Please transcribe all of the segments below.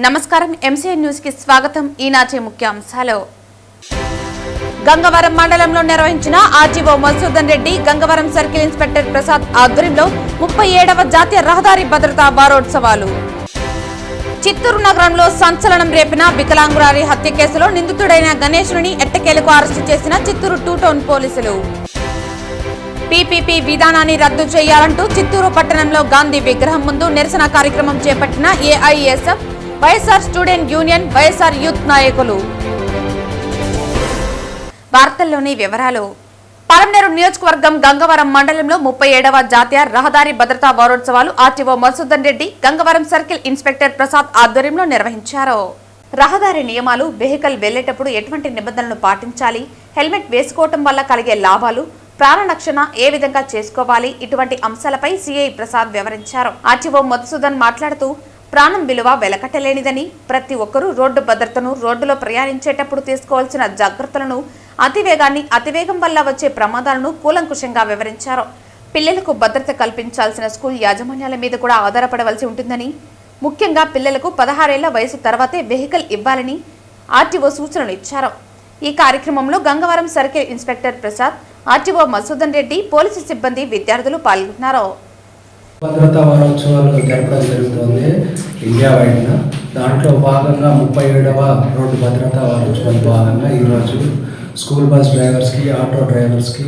నమస్కారం MCN news కి స్వాగతం. ఈనాటి ముఖ్యాంశాలు. గంగవరం మండలంలో నిర్వహించిన RGO Madhusudan Reddy, Gangavaram circle inspector Prasad ఆధ్వర్యంలో 37వ జాతీయ రహదారి భద్రతా వారోత్సవాలు. చిత్తూరు నగరంలో సంచలనం రేపిన వికలాంగురారి హత్య కేసులో నిందితుడైన గణేష్ని ఎట్టకేలకు అరెస్టు చేసిన చిత్తూరు 2 టౌన్ పోలీసులు. పీపీపీ విధానాన్ని రద్దు చేయాలంటూ చిత్తూరు పట్టణంలో గాంధీ విగ్రహం ముందు నిరసన కార్యక్రమం చేపట్టిన AISF, YSR student union, YSR youth నాయకులు. వార్తల్లోని వివరాలు. పలమనేరు నియోజకవర్గం గంగవరం మండలంలో 37వ జాతీయ రహదారి భద్రతా వారోత్సవాలు RTO Madhusudan Reddy, Gangavaram circle inspector Prasad ఆధ్వర్యంలో నిర్వహించారు. రహదారి నియమాలు, వెహికల్ వెళ్లేటప్పుడు ఎటువంటి నిబంధనలు పాటించాలి, హెల్మెట్ వేసుకోవటం వల్ల కలిగే లాభాలు, ప్రాణరక్షణ ఏ విధంగా చేసుకోవాలి, ఇటువంటి అంశాలపై సిఐ ప్రసాద్ వివరించారు. ఆర్టీఓ మధుసూదన్ మాట్లాడుతూ, ప్రాణం విలువ వెలకట్టలేనిదని, ప్రతి ఒక్కరూ రోడ్డు భద్రతను, రోడ్డులో ప్రయాణించేటప్పుడు తీసుకోవాల్సిన జాగ్రత్తలను, అతివేగం వల్ల వచ్చే ప్రమాదాలను కూలంకుషంగా వివరించారు. పిల్లలకు భద్రత కల్పించాల్సిన స్కూల్ యాజమాన్యాల మీద కూడా ఆధారపడవలసి ఉంటుందని, ముఖ్యంగా పిల్లలకు 16 ఏళ్ల వయసు తర్వాతే వెహికల్ ఇవ్వాలని ఆర్టీఓ సూచనలు ఇచ్చారు. ఈ కార్యక్రమంలో Gangavaram circle inspector Prasad, RTO Madhusudan Reddy, police సిబ్బంది, విద్యార్థులు పాల్గొన్నారు. భద్రతా వారోత్సవాలు జరపడం జరుగుతుంది ఇండియా వైడ్న. దాంట్లో భాగంగా 37వ రోడ్డు భద్రతా వారోత్సవాల భాగంగా ఈరోజు స్కూల్ బస్ డ్రైవర్స్కి, ఆటో డ్రైవర్స్కి,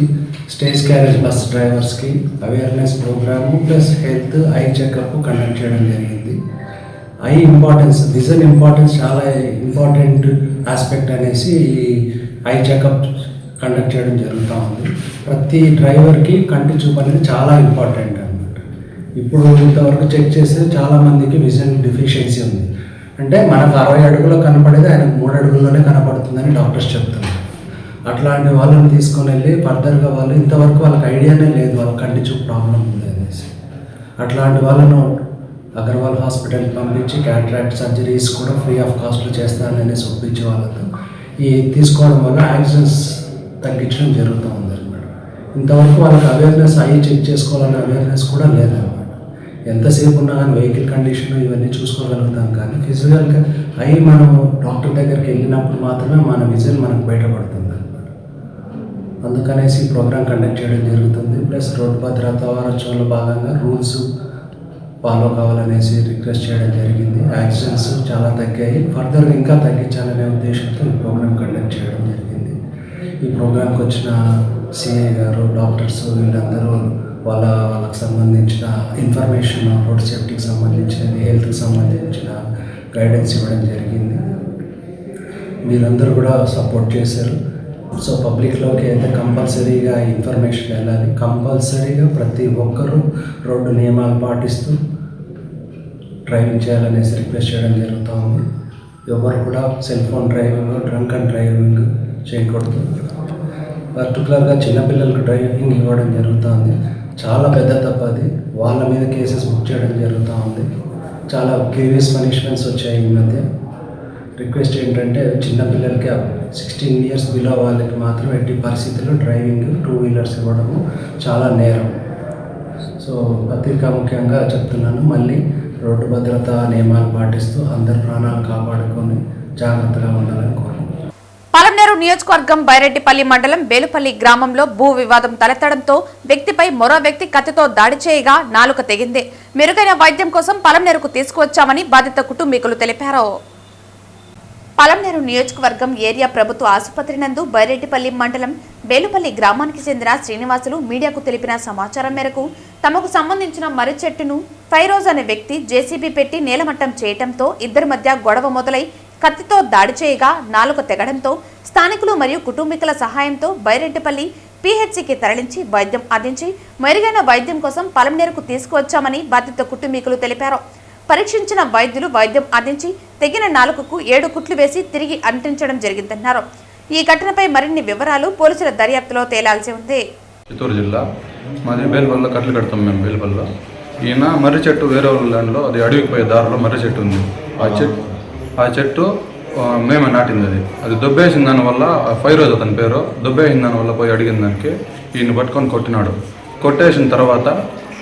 స్టేజ్ క్యారేజ్ బస్ డ్రైవర్స్కి awareness programme plus health eye checkup conduct చేయడం జరిగింది. ఐ ఇంపార్టెన్స్, విజన్ ఇంపార్టెన్స్ చాలా ఇంపార్టెంట్ ఆస్పెక్ట్ అనేసి ఈ ఐ చెకప్ కండక్ట్ చేయడం జరుగుతూ ఉంది. ప్రతి డ్రైవర్కి కంటి చూపు అనేది చాలా ఇంపార్టెంట్ అనమాట. ఇప్పుడు ఇంతవరకు చెక్ చేస్తే చాలామందికి విజన్ డిఫిషియన్సీ ఉంది. అంటే మనకు 60 అడుగులో కనపడేది ఆయనకు 3 అడుగుల్లోనే కనపడుతుందని డాక్టర్స్ చెప్తున్నారు. అట్లాంటి వాళ్ళని తీసుకొని వెళ్ళి ఫర్దర్గా వాళ్ళు ఇంతవరకు వాళ్ళకి ఐడియానే లేదు వాళ్ళ కంటి చూపు ప్రాబ్లం ఉంది అనేసి. అట్లాంటి వాళ్ళను అగర్వాల్ హాస్పిటల్కి పంపించి క్యాటరాక్ట్ సర్జరీస్ కూడా ఫ్రీ ఆఫ్ కాస్ట్లో చేస్తారనేసి ఒప్పించే వాళ్ళతో ఈ తీసుకోవడం వల్ల యాక్సిడెంట్స్ తగ్గించడం జరుగుతూ ఉంది అనమాట. ఇంతవరకు వాళ్ళకి అవేర్నెస్ ఐ చెక్ చేసుకోవాలనే అవేర్నెస్ కూడా లేదన్నమాట. ఎంతసేపు ఉన్నా కానీ వెహికల్ కండిషన్ ఇవన్నీ చూసుకోగలుగుతాం, కానీ ఫిజికల్గా ఐ మనం డాక్టర్ దగ్గరికి వెళ్ళినప్పుడు మాత్రమే మన విజన్ మనకు బయటపడుతుంది అనమాట. అందుకనేసి ఈ ప్రోగ్రామ్ కండక్ట్ చేయడం జరుగుతుంది. ప్లస్ రోడ్డు భద్రతా వారోత్సవంలో భాగంగా రూల్స్ ఫాలో కావాలనేసి రిక్వెస్ట్ చేయడం జరిగింది. యాక్సిడెంట్స్ చాలా తగ్గాయి, ఫర్దర్గా ఇంకా తగ్గించాలనే ఉద్దేశంతో ఈ ప్రోగ్రామ్ కండక్ట్ చేయడం జరిగింది. ఈ ప్రోగ్రాంకి వచ్చిన సిఐ గారు, డాక్టర్స్ వీళ్ళందరూ వాళ్ళకి సంబంధించిన ఇన్ఫర్మేషన్, రోడ్ సేఫ్టీకి సంబంధించినది, హెల్త్కి సంబంధించిన గైడెన్స్ ఇవ్వడం జరిగింది. మీరందరూ కూడా సపోర్ట్ చేశారు. సో పబ్లిక్లోకి అయితే కంపల్సరీగా ఇన్ఫర్మేషన్ వెళ్ళాలి. కంపల్సరీగా ప్రతి ఒక్కరూ రోడ్డు నియమాలు పాటిస్తూ డ్రైవింగ్ చేయాలనేసి రిక్వెస్ట్ చేయడం జరుగుతూ ఉంది. ఎవరు కూడా cell phone driving, drunk and driving చేయకూడదు. పర్టికులర్గా చిన్నపిల్లలకు డ్రైవింగ్ ఇవ్వడం జరుగుతుంది. చాలా పెద్ద తప్పది. వాళ్ళ మీద కేసెస్ బుక్ చేయడం జరుగుతూ ఉంది. చాలా గ్రీవియస్ పనిష్మెంట్స్ వచ్చాయి ఈ మధ్య. రిక్వెస్ట్ ఏంటంటే చిన్నపిల్లలకి 16 ఇయర్స్ బిలో వాళ్ళకి మాత్రం ఎట్టి పరిస్థితుల్లో డ్రైవింగ్ 2 వీలర్స్ ఇవ్వడము చాలా నేరం. సో పత్రికా ముఖ్యంగా చెప్తున్నాను, మళ్ళీ రోడ్డు భద్రతా నియమాలు పాటిస్తూ అందరి ప్రాణాలు కాపాడుకొని జాగ్రత్తగా ఉండాలని కోరుకుంటున్నాను. పలమనేరు నియోజకవర్గం బైరెడ్డిపల్లి మండలం బేలుపల్లి గ్రామంలో భూ వివాదం తలెత్తడంతో వ్యక్తిపై మరో వ్యక్తి కత్తితో దాడి చేయగా నాలుక తెగింది. మెరుగైన వైద్యం కోసం పలమనేరుకు తీసుకువచ్చామని బాధిత కుటుంబీకులు తెలిపారు. పలమనేరు నియోజకవర్గం ఏరియా ప్రభుత్వ ఆసుపత్రి నందు బైరెడ్డిపల్లి మండలం బేలుపల్లి గ్రామానికి చెందిన శ్రీనివాసులు మీడియాకు తెలిపిన సమాచారం మేరకు తమకు సంబంధించిన మర్రి చెట్టును ఫైరోజ్ అనే వ్యక్తి జేసీబీ పెట్టి నేలమట్టం చేయడంతో ఇద్దరి మధ్య గొడవ మొదలై కత్తితో దాడి చేయగా నాలుక తెగడంతో స్థానికులు మరియు కుటుంబీకుల సహాయంతో బైరెడ్డిపల్లి పీహెచ్సీకి తరలించి వైద్యం అందించి మెరుగైన వైద్యం కోసం పలమనేరుకు తీసుకువచ్చామని బాధిత కుటుంబీకులు తెలిపారు. పరీక్షించిన వైద్యులు వైద్యం అందించి తెగిన నాలుకకు 7 కుట్లు వేసి తిరిగి అంటించడం జరిగిందన్నారు. ఈ ఘటనపై మరిన్ని వివరాలు పోలీసుల దర్యాప్తులో తేలాల్సి ఉంది. చిత్తూరు జిల్లా మాది బేలుపల్లిలో కట్లు కడతాం మేము. బేలుపల్లిలో ఈయన మర్రి చెట్టు వేరే వాళ్ళ ల్యాండ్లో, అది అడవికి పోయే దారిలో మర్రి చెట్టు ఉంది. ఆ చెట్టు మేమే నాటింది. అది దొబ్బేసిన దానివల్ల, ఫైరోజ్ అతని పేరు, దొబ్బేసిన దానివల్ల పోయి అడిగిన దానికి ఈయన పట్టుకొని కొట్టినాడు. కొట్టేసిన తర్వాత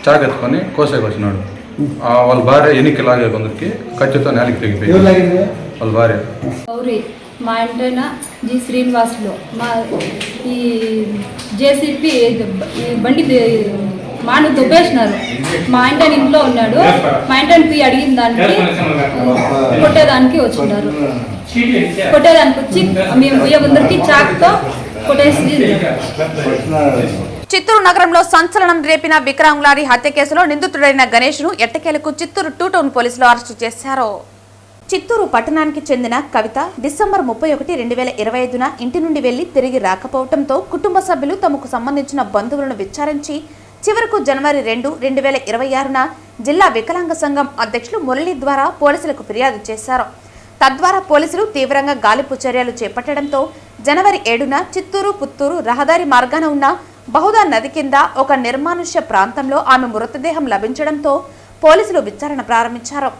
చాకెత్తుకొని కోసేకి వచ్చినాడు. వాళ్ళ భార్య ఎన్నిక లాగే కొందరికి కత్తితో నేలకి తెగిపోయింది. వాళ్ళ భార్య గౌరీ మా ఇంటైన జి శ్రీనివాసులు మా ఈ జేసీపీ బండి మాను దుబ్బేసినారు. మా ఇంటైన ఇంట్లో ఉన్నాడు. మా ఇంటైనకి అడిగిన దానికి కొట్టేదానికి వచ్చినారు. కొట్టేదానికి వచ్చి మేము అందరికి చాక్తో కొట్టేసి. చిత్తూరు నగరంలో సంచలనం రేపిన వికలాంగులారి హత్య కేసులో నిందితుడైన గణేష్ ను ఎట్టకేలకు చిత్తూరు 2 టౌన్ పోలీసులు అరెస్టు చేశారు. చిత్తూరు పట్టణానికి చెందిన కవిత డిసెంబర్ 31, 2025న ఇంటి నుండి వెళ్లి తిరిగి రాకపోవడంతో కుటుంబ సభ్యులు తమకు సంబంధించిన బంధువులను విచారించి చివరకు జనవరి 2, 2026న జిల్లా వికలాంగ సంఘం అధ్యక్షులు మురళి ద్వారా పోలీసులకు ఫిర్యాదు చేశారు. తద్వారా పోలీసులు తీవ్రంగా గాలింపు చర్యలు చేపట్టడంతో జనవరి 7న చిత్తూరు పుత్తూరు రహదారి మార్గాన ఉన్న బహుదా నది కింద ఒక నిర్మానుష్య ప్రాంతంలో ఆమె మృతదేహం లభించడంతో పోలీసులు విచారణ ప్రారంభించారు.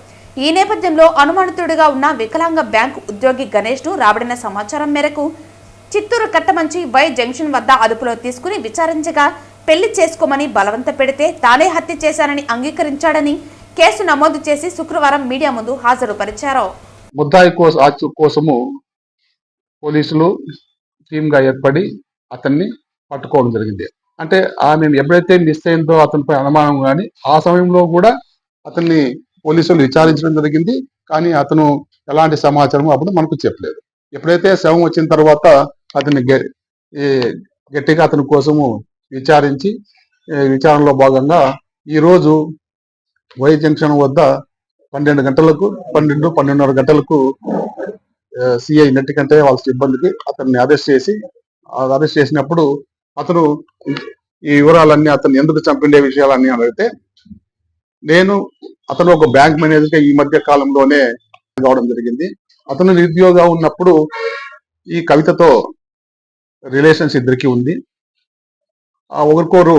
ఈ నేపథ్యంలో అనుమానితుడిగా ఉన్న వికలాంగ బ్యాంకు ఉద్యోగి గణేష్ ను రాబడిన సమాచారం మేరకు చిత్తూరు కట్టమంచి వై జంక్షన్ వద్ద అదుపులో తీసుకుని విచారించగా పెళ్లి చేసుకోమని బలవంత పెడితే తానే హత్య చేశానని అంగీకరించాడని కేసు నమోదు చేసి శుక్రవారం మీడియా ముందు హాజరుపరిచారు. ముద్దాయి కోసము పోలీసులు టీమ్గా ఏర్పడి అతన్ని పట్టుకోవడం జరిగింది. అంటే ఆమె ఎప్పుడైతే మిస్ అయిందో అతనిపై అనుమానం కానీ ఆ సమయంలో కూడా అతన్ని పోలీసులు విచారించడం జరిగింది. కానీ అతను ఎలాంటి సమాచారం అప్పుడు మనకు చెప్పలేదు. ఎప్పుడైతే శవం వచ్చిన తర్వాత అతన్ని గట్టిగా అతని కోసము విచారించి విచారణలో భాగంగా ఈరోజు వై జంక్షన్ వద్ద 12:30 గంటలకు సిఐ నెట్టికంటే వాళ్ళ సిబ్బందికి అతన్ని అరెస్ట్ చేసినప్పుడు అతను ఈ వివరాలన్నీ అతను ఎందుకు చంపిండే విషయాలన్నీ అడిగితే అతను ఒక బ్యాంక్ మేనేజర్గా ఈ మధ్య కాలంలోనే కావడం జరిగింది. అతను నిరుద్యోగిగా ఉన్నప్పుడు ఈ కవితతో రిలేషన్స్ ఇద్దరికి ఉంది. ఒకరికొరు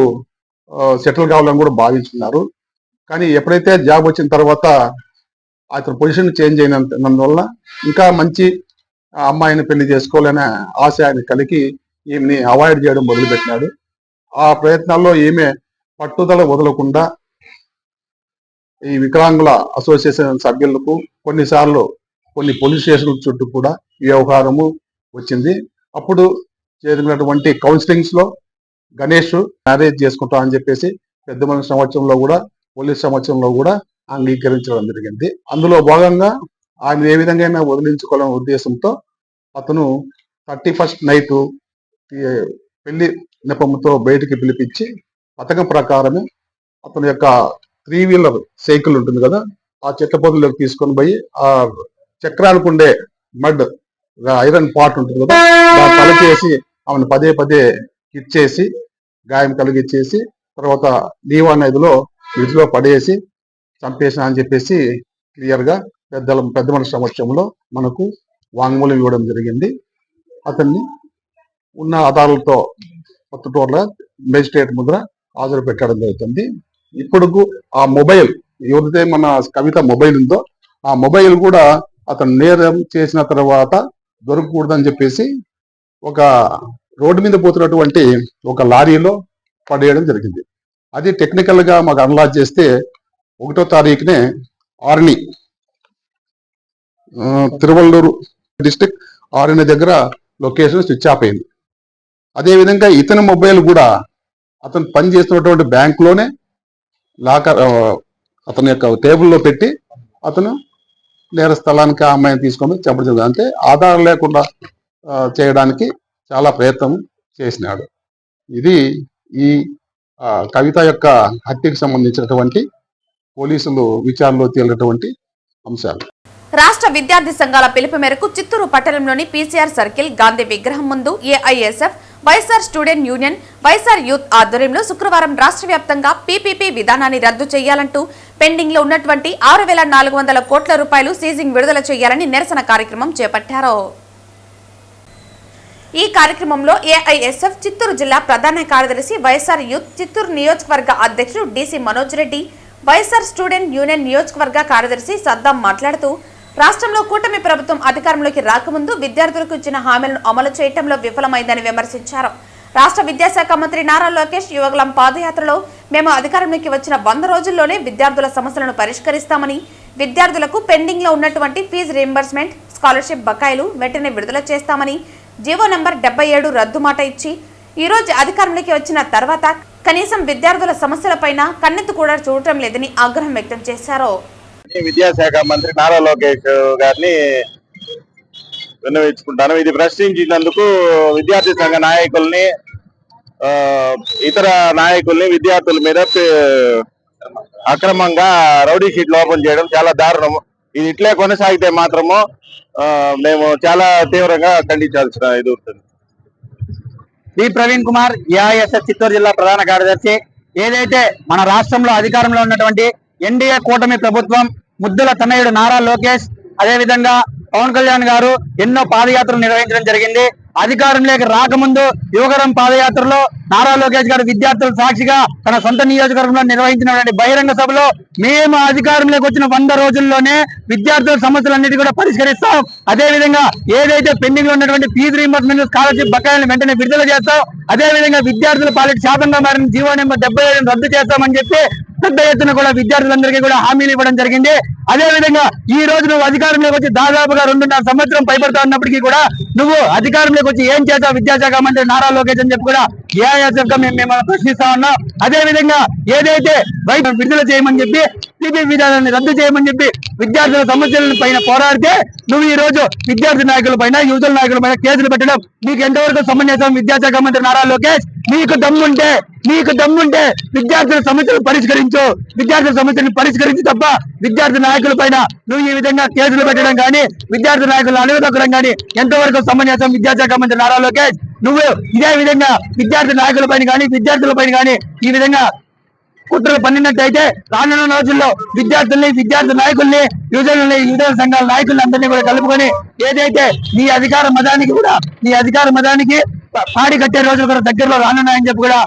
సెటిల్ కావాలని కూడా భావించుకున్నారు. కానీ ఎప్పుడైతే జాబ్ వచ్చిన తర్వాత అతని పొజిషన్ చేంజ్ అయినందువల్ల ఇంకా మంచి అమ్మాయిని పెళ్లి చేసుకోవాలనే ఆశ ఆయన కలిగి ఈమెని అవాయిడ్ చేయడం మొదలుపెట్టినాడు. ఆ ప్రయత్నాల్లో ఈమె పట్టుదల వదలకుండా ఈ వికలాంగుల అసోసియేషన్ సభ్యులకు కొన్నిసార్లు కొన్ని పోలీస్ స్టేషన్ల చుట్టూ కూడా వ్యవహారము వచ్చింది. అప్పుడు జరిగినటువంటి కౌన్సిలింగ్స్ లో గణేష్ మ్యారేజ్ చేసుకుంటా అని చెప్పేసి పెద్ద మనిషి సంవత్సరంలో కూడా పోలీస్ సంవత్సరంలో కూడా అంగీకరించడం జరిగింది. అందులో భాగంగా ఆయన ఏ విధంగా వదిలించుకోవాలనే ఉద్దేశంతో అతను 31st నైట్ పెళ్లి నెపంతో బయటికి పిలిపించి పథకం ప్రకారమే అతని యొక్క 3-వీలర్ సైకిల్ ఉంటుంది కదా, ఆ చెత్త పొదలోకి తీసుకొని పోయి ఆ చక్రానికి ఉండే మడ్ ఐరన్ పార్ట్ ఉంటుంది కదా, దాన్ని తలచేసి ఆమెను పదే హిట్ చేసి గాయం కలిగించేసి తర్వాత నీవా నదిలో వీటిలో పడేసి చంపేసిన అని చెప్పేసి క్లియర్ గా పెద్ద మనిషి సమక్షంలో మనకు వాంగ్మూలం ఇవ్వడం జరిగింది. అతన్ని ఉన్న ఆధారాలతో కొత్తటూరులో మేజిస్ట్రేట్ ముందర హాజరు పెట్టడం జరుగుతుంది. ఇప్పుడు ఆ మొబైల్ ఎవరైతే మన కవిత మొబైల్ ఉందో ఆ మొబైల్ కూడా అతను నేరం చేసిన తర్వాత దొరకకూడదని చెప్పేసి ఒక రోడ్డు మీద పోతున్నటువంటి ఒక లారీలో పడేయడం జరిగింది. అది టెక్నికల్ గా మాకు అనలైజ్ చేస్తే 1వ తారీఖునే ఆర్ని తిరువల్లూరు డిస్ట్రిక్ట్ ఆర్ని దగ్గర లొకేషన్ స్విచ్ ఆఫ్ అయింది. అదేవిధంగా ఇతని మొబైల్ కూడా అతను పని చేస్తున్నటువంటి బ్యాంకులోనే లాకర్ అతని యొక్క టేబుల్లో పెట్టి అతను నేర స్థలానికి ఆ అమ్మాయిని తీసుకొని చంపడం జరిగింది. అంటే ఆధారం లేకుండా చేయడానికి చాలా ప్రయత్నం చేసినాడు. ఇది ఈ కవిత యొక్క హత్యకు సంబంధించినటువంటి పోలీసులు విచారణలో తేలినటువంటి అంశాలు. రాష్ట్ర విద్యార్థి సంఘాల పిలుపు మేరకు చిత్తూరు పట్టణంలోని పీసీఆర్ సర్కిల్ గాంధీ విగ్రహం ముందు AISF, YSR student union, YSR youth ఆధ్వర్యంలో శుక్రవారం రాష్ట్ర వ్యాప్తంగా పీపీపీ విధానాన్ని రద్దు చేయాలంటూ పెండింగ్ లో ఉన్నటువంటి 6,400 కోట్ల రూపాయలు సీజింగ్ విడుదల చేయాలని నిరసన కార్యక్రమం చేపట్టారు. ఈ కార్యక్రమంలో ఏఐఎస్ఎఫ్ చిత్తూరు జిల్లా ప్రధాన కార్యదర్శి, వైఎస్ఆర్ యూత్ చిత్తూరు నియోజకవర్గ అధ్యక్షుడు DC Manoj Reddy, YSR student union నియోజకవర్గ కార్యదర్శి సద్దాం మాట్లాడుతూ రాష్ట్రంలో కూటమి ప్రభుత్వం అధికారంలోకి రాకముందు విద్యార్థులకు ఇచ్చిన హామీలను అమలు చేయడంలో విఫలమైందని విమర్శించారు. రాష్ట్ర విద్యాశాఖ మంత్రి నారా లోకేష్ యువగలం పాదయాత్రలో మేము అధికారంలోకి వచ్చిన 100 రోజుల్లోనే విద్యార్థుల సమస్యలను పరిష్కరిస్తామని, విద్యార్థులకు పెండింగ్ లో ఉన్నటువంటి ఫీజు రీయింబర్స్మెంట్, స్కాలర్షిప్ బకాయిలు వెంటనే విడుదల చేస్తామని జీవో నంబర్ 77 రద్దు మాట ఇచ్చి ఈ రోజు అధికారంలోకి వచ్చిన తర్వాత కనీసం విద్యార్థుల సమస్యలపైన కన్నెత్తి కూడా చూడటం లేదని ఆగ్రహం వ్యక్తం చేశారు. విద్యాశాఖ మంత్రి నారా లోకేష్ గారిని విన్నవించుకుంటాను. ఇది ప్రశ్నించినందుకు విద్యార్థి సంఘ నాయకుల్ని, ఇతర నాయకుల్ని విద్యార్థుల మీద అక్రమంగా రౌడీ షీట్లు ఓపెన్ చేయడం చాలా దారుణం. ఇది ఇట్లే కొనసాగితే మాత్రము మేము చాలా తీవ్రంగా ఖండించాల్సిన ఇది ఉంటుంది. శ్రీ ప్రవీణ్ కుమార్, ఏఐఎస్ఎఫ్ చిత్తూరు జిల్లా ప్రధాన కార్యదర్శి. ఏదైతే మన రాష్ట్రంలో అధికారంలో ఉన్నటువంటి ఎన్డీఏ కూటమి ప్రభుత్వం, ముద్దుల తనయుడు నారా లోకేష్, అదేవిధంగా పవన్ కళ్యాణ్ గారు ఎన్నో పాదయాత్రలు నిర్వహించడం జరిగింది. అధికారంలోకి రాకముందు యువగరం పాదయాత్రలో నారా లోకేష్ గారు విద్యార్థుల సాక్షిగా తన సొంత నియోజకవర్గంలో నిర్వహించినటువంటి బహిరంగ సభలో మేము అధికారంలోకి వచ్చిన 100 రోజుల్లోనే విద్యార్థుల సమస్యలన్నిటి కూడా పరిష్కరిస్తాం, అదేవిధంగా ఏదైతే పెండింగ్ లో ఉన్నటువంటి ఫీజు రీయింబర్స్మెంట్, స్కాలర్షిప్ బకాయిలను వెంటనే విడుదల చేస్తాం, అదేవిధంగా విద్యార్థుల పాలిట శాపంగా మారిన జీవో నెంబర్ 77 రద్దు చేస్తామని చెప్పి పెద్ద ఎత్తున కూడా విద్యార్థులందరికీ కూడా హామీలు ఇవ్వడం జరిగింది. అదేవిధంగా ఈ రోజు నువ్వు అధికారంలోకి వచ్చి దాదాపుగా 2.5 సంవత్సరం పైబడతా ఉన్నప్పటికీ కూడా నువ్వు అధికారంలోకి వచ్చి ఏం చేస్తావు విద్యాశాఖ మంత్రి నారా లోకేష్ అని చెప్పి కూడా ఏఐఎస్ఎఫ్ గా మేము ప్రశ్నిస్తా ఉన్నాం. అదేవిధంగా ఏదైతే విడుదల చేయమని చెప్పి సిబిఐ విధానాన్ని రద్దు చేయమని చెప్పి విద్యార్థుల సమస్యల పైన పోరాడితే నువ్వు ఈ రోజు విద్యార్థి నాయకుల పైన, యువతుల నాయకుల పైన కేసులు పెట్టడం నీకు ఎంతవరకు సమంజసం? విద్యాశాఖ మంత్రి నారా లోకేష్, నీకు దమ్ముంటే విద్యార్థుల సమస్యలు పరిష్కరించు, విద్యార్థుల సమస్యలను పరిష్కరించి తప్ప విద్యార్థి నాయకుల పైన నువ్వు ఈ విధంగా కేసులు పెట్టడం కానీ, విద్యార్థి నాయకులను అణగదొక్కడం కానీ ఎంతవరకు సమంజసం? విద్యాశాఖ మంత్రి నారా లోకేష్, నువ్వు ఇదే విధంగా విద్యార్థి నాయకుల పైన కానీ, విద్యార్థుల పైన కానీ ఈ విధంగా కుట్రలు పన్నినట్టయితే రానున్న రోజుల్లో విద్యార్థి నాయకుల్ని, యువజన సంఘాల నాయకుల్ని అందరినీ కూడా కలుపుకొని ఏదైతే నీ అధికార మదానికి పాడి కట్టే రోజులు కూడా దగ్గరలో రానున్నాయని చెప్పి కూడా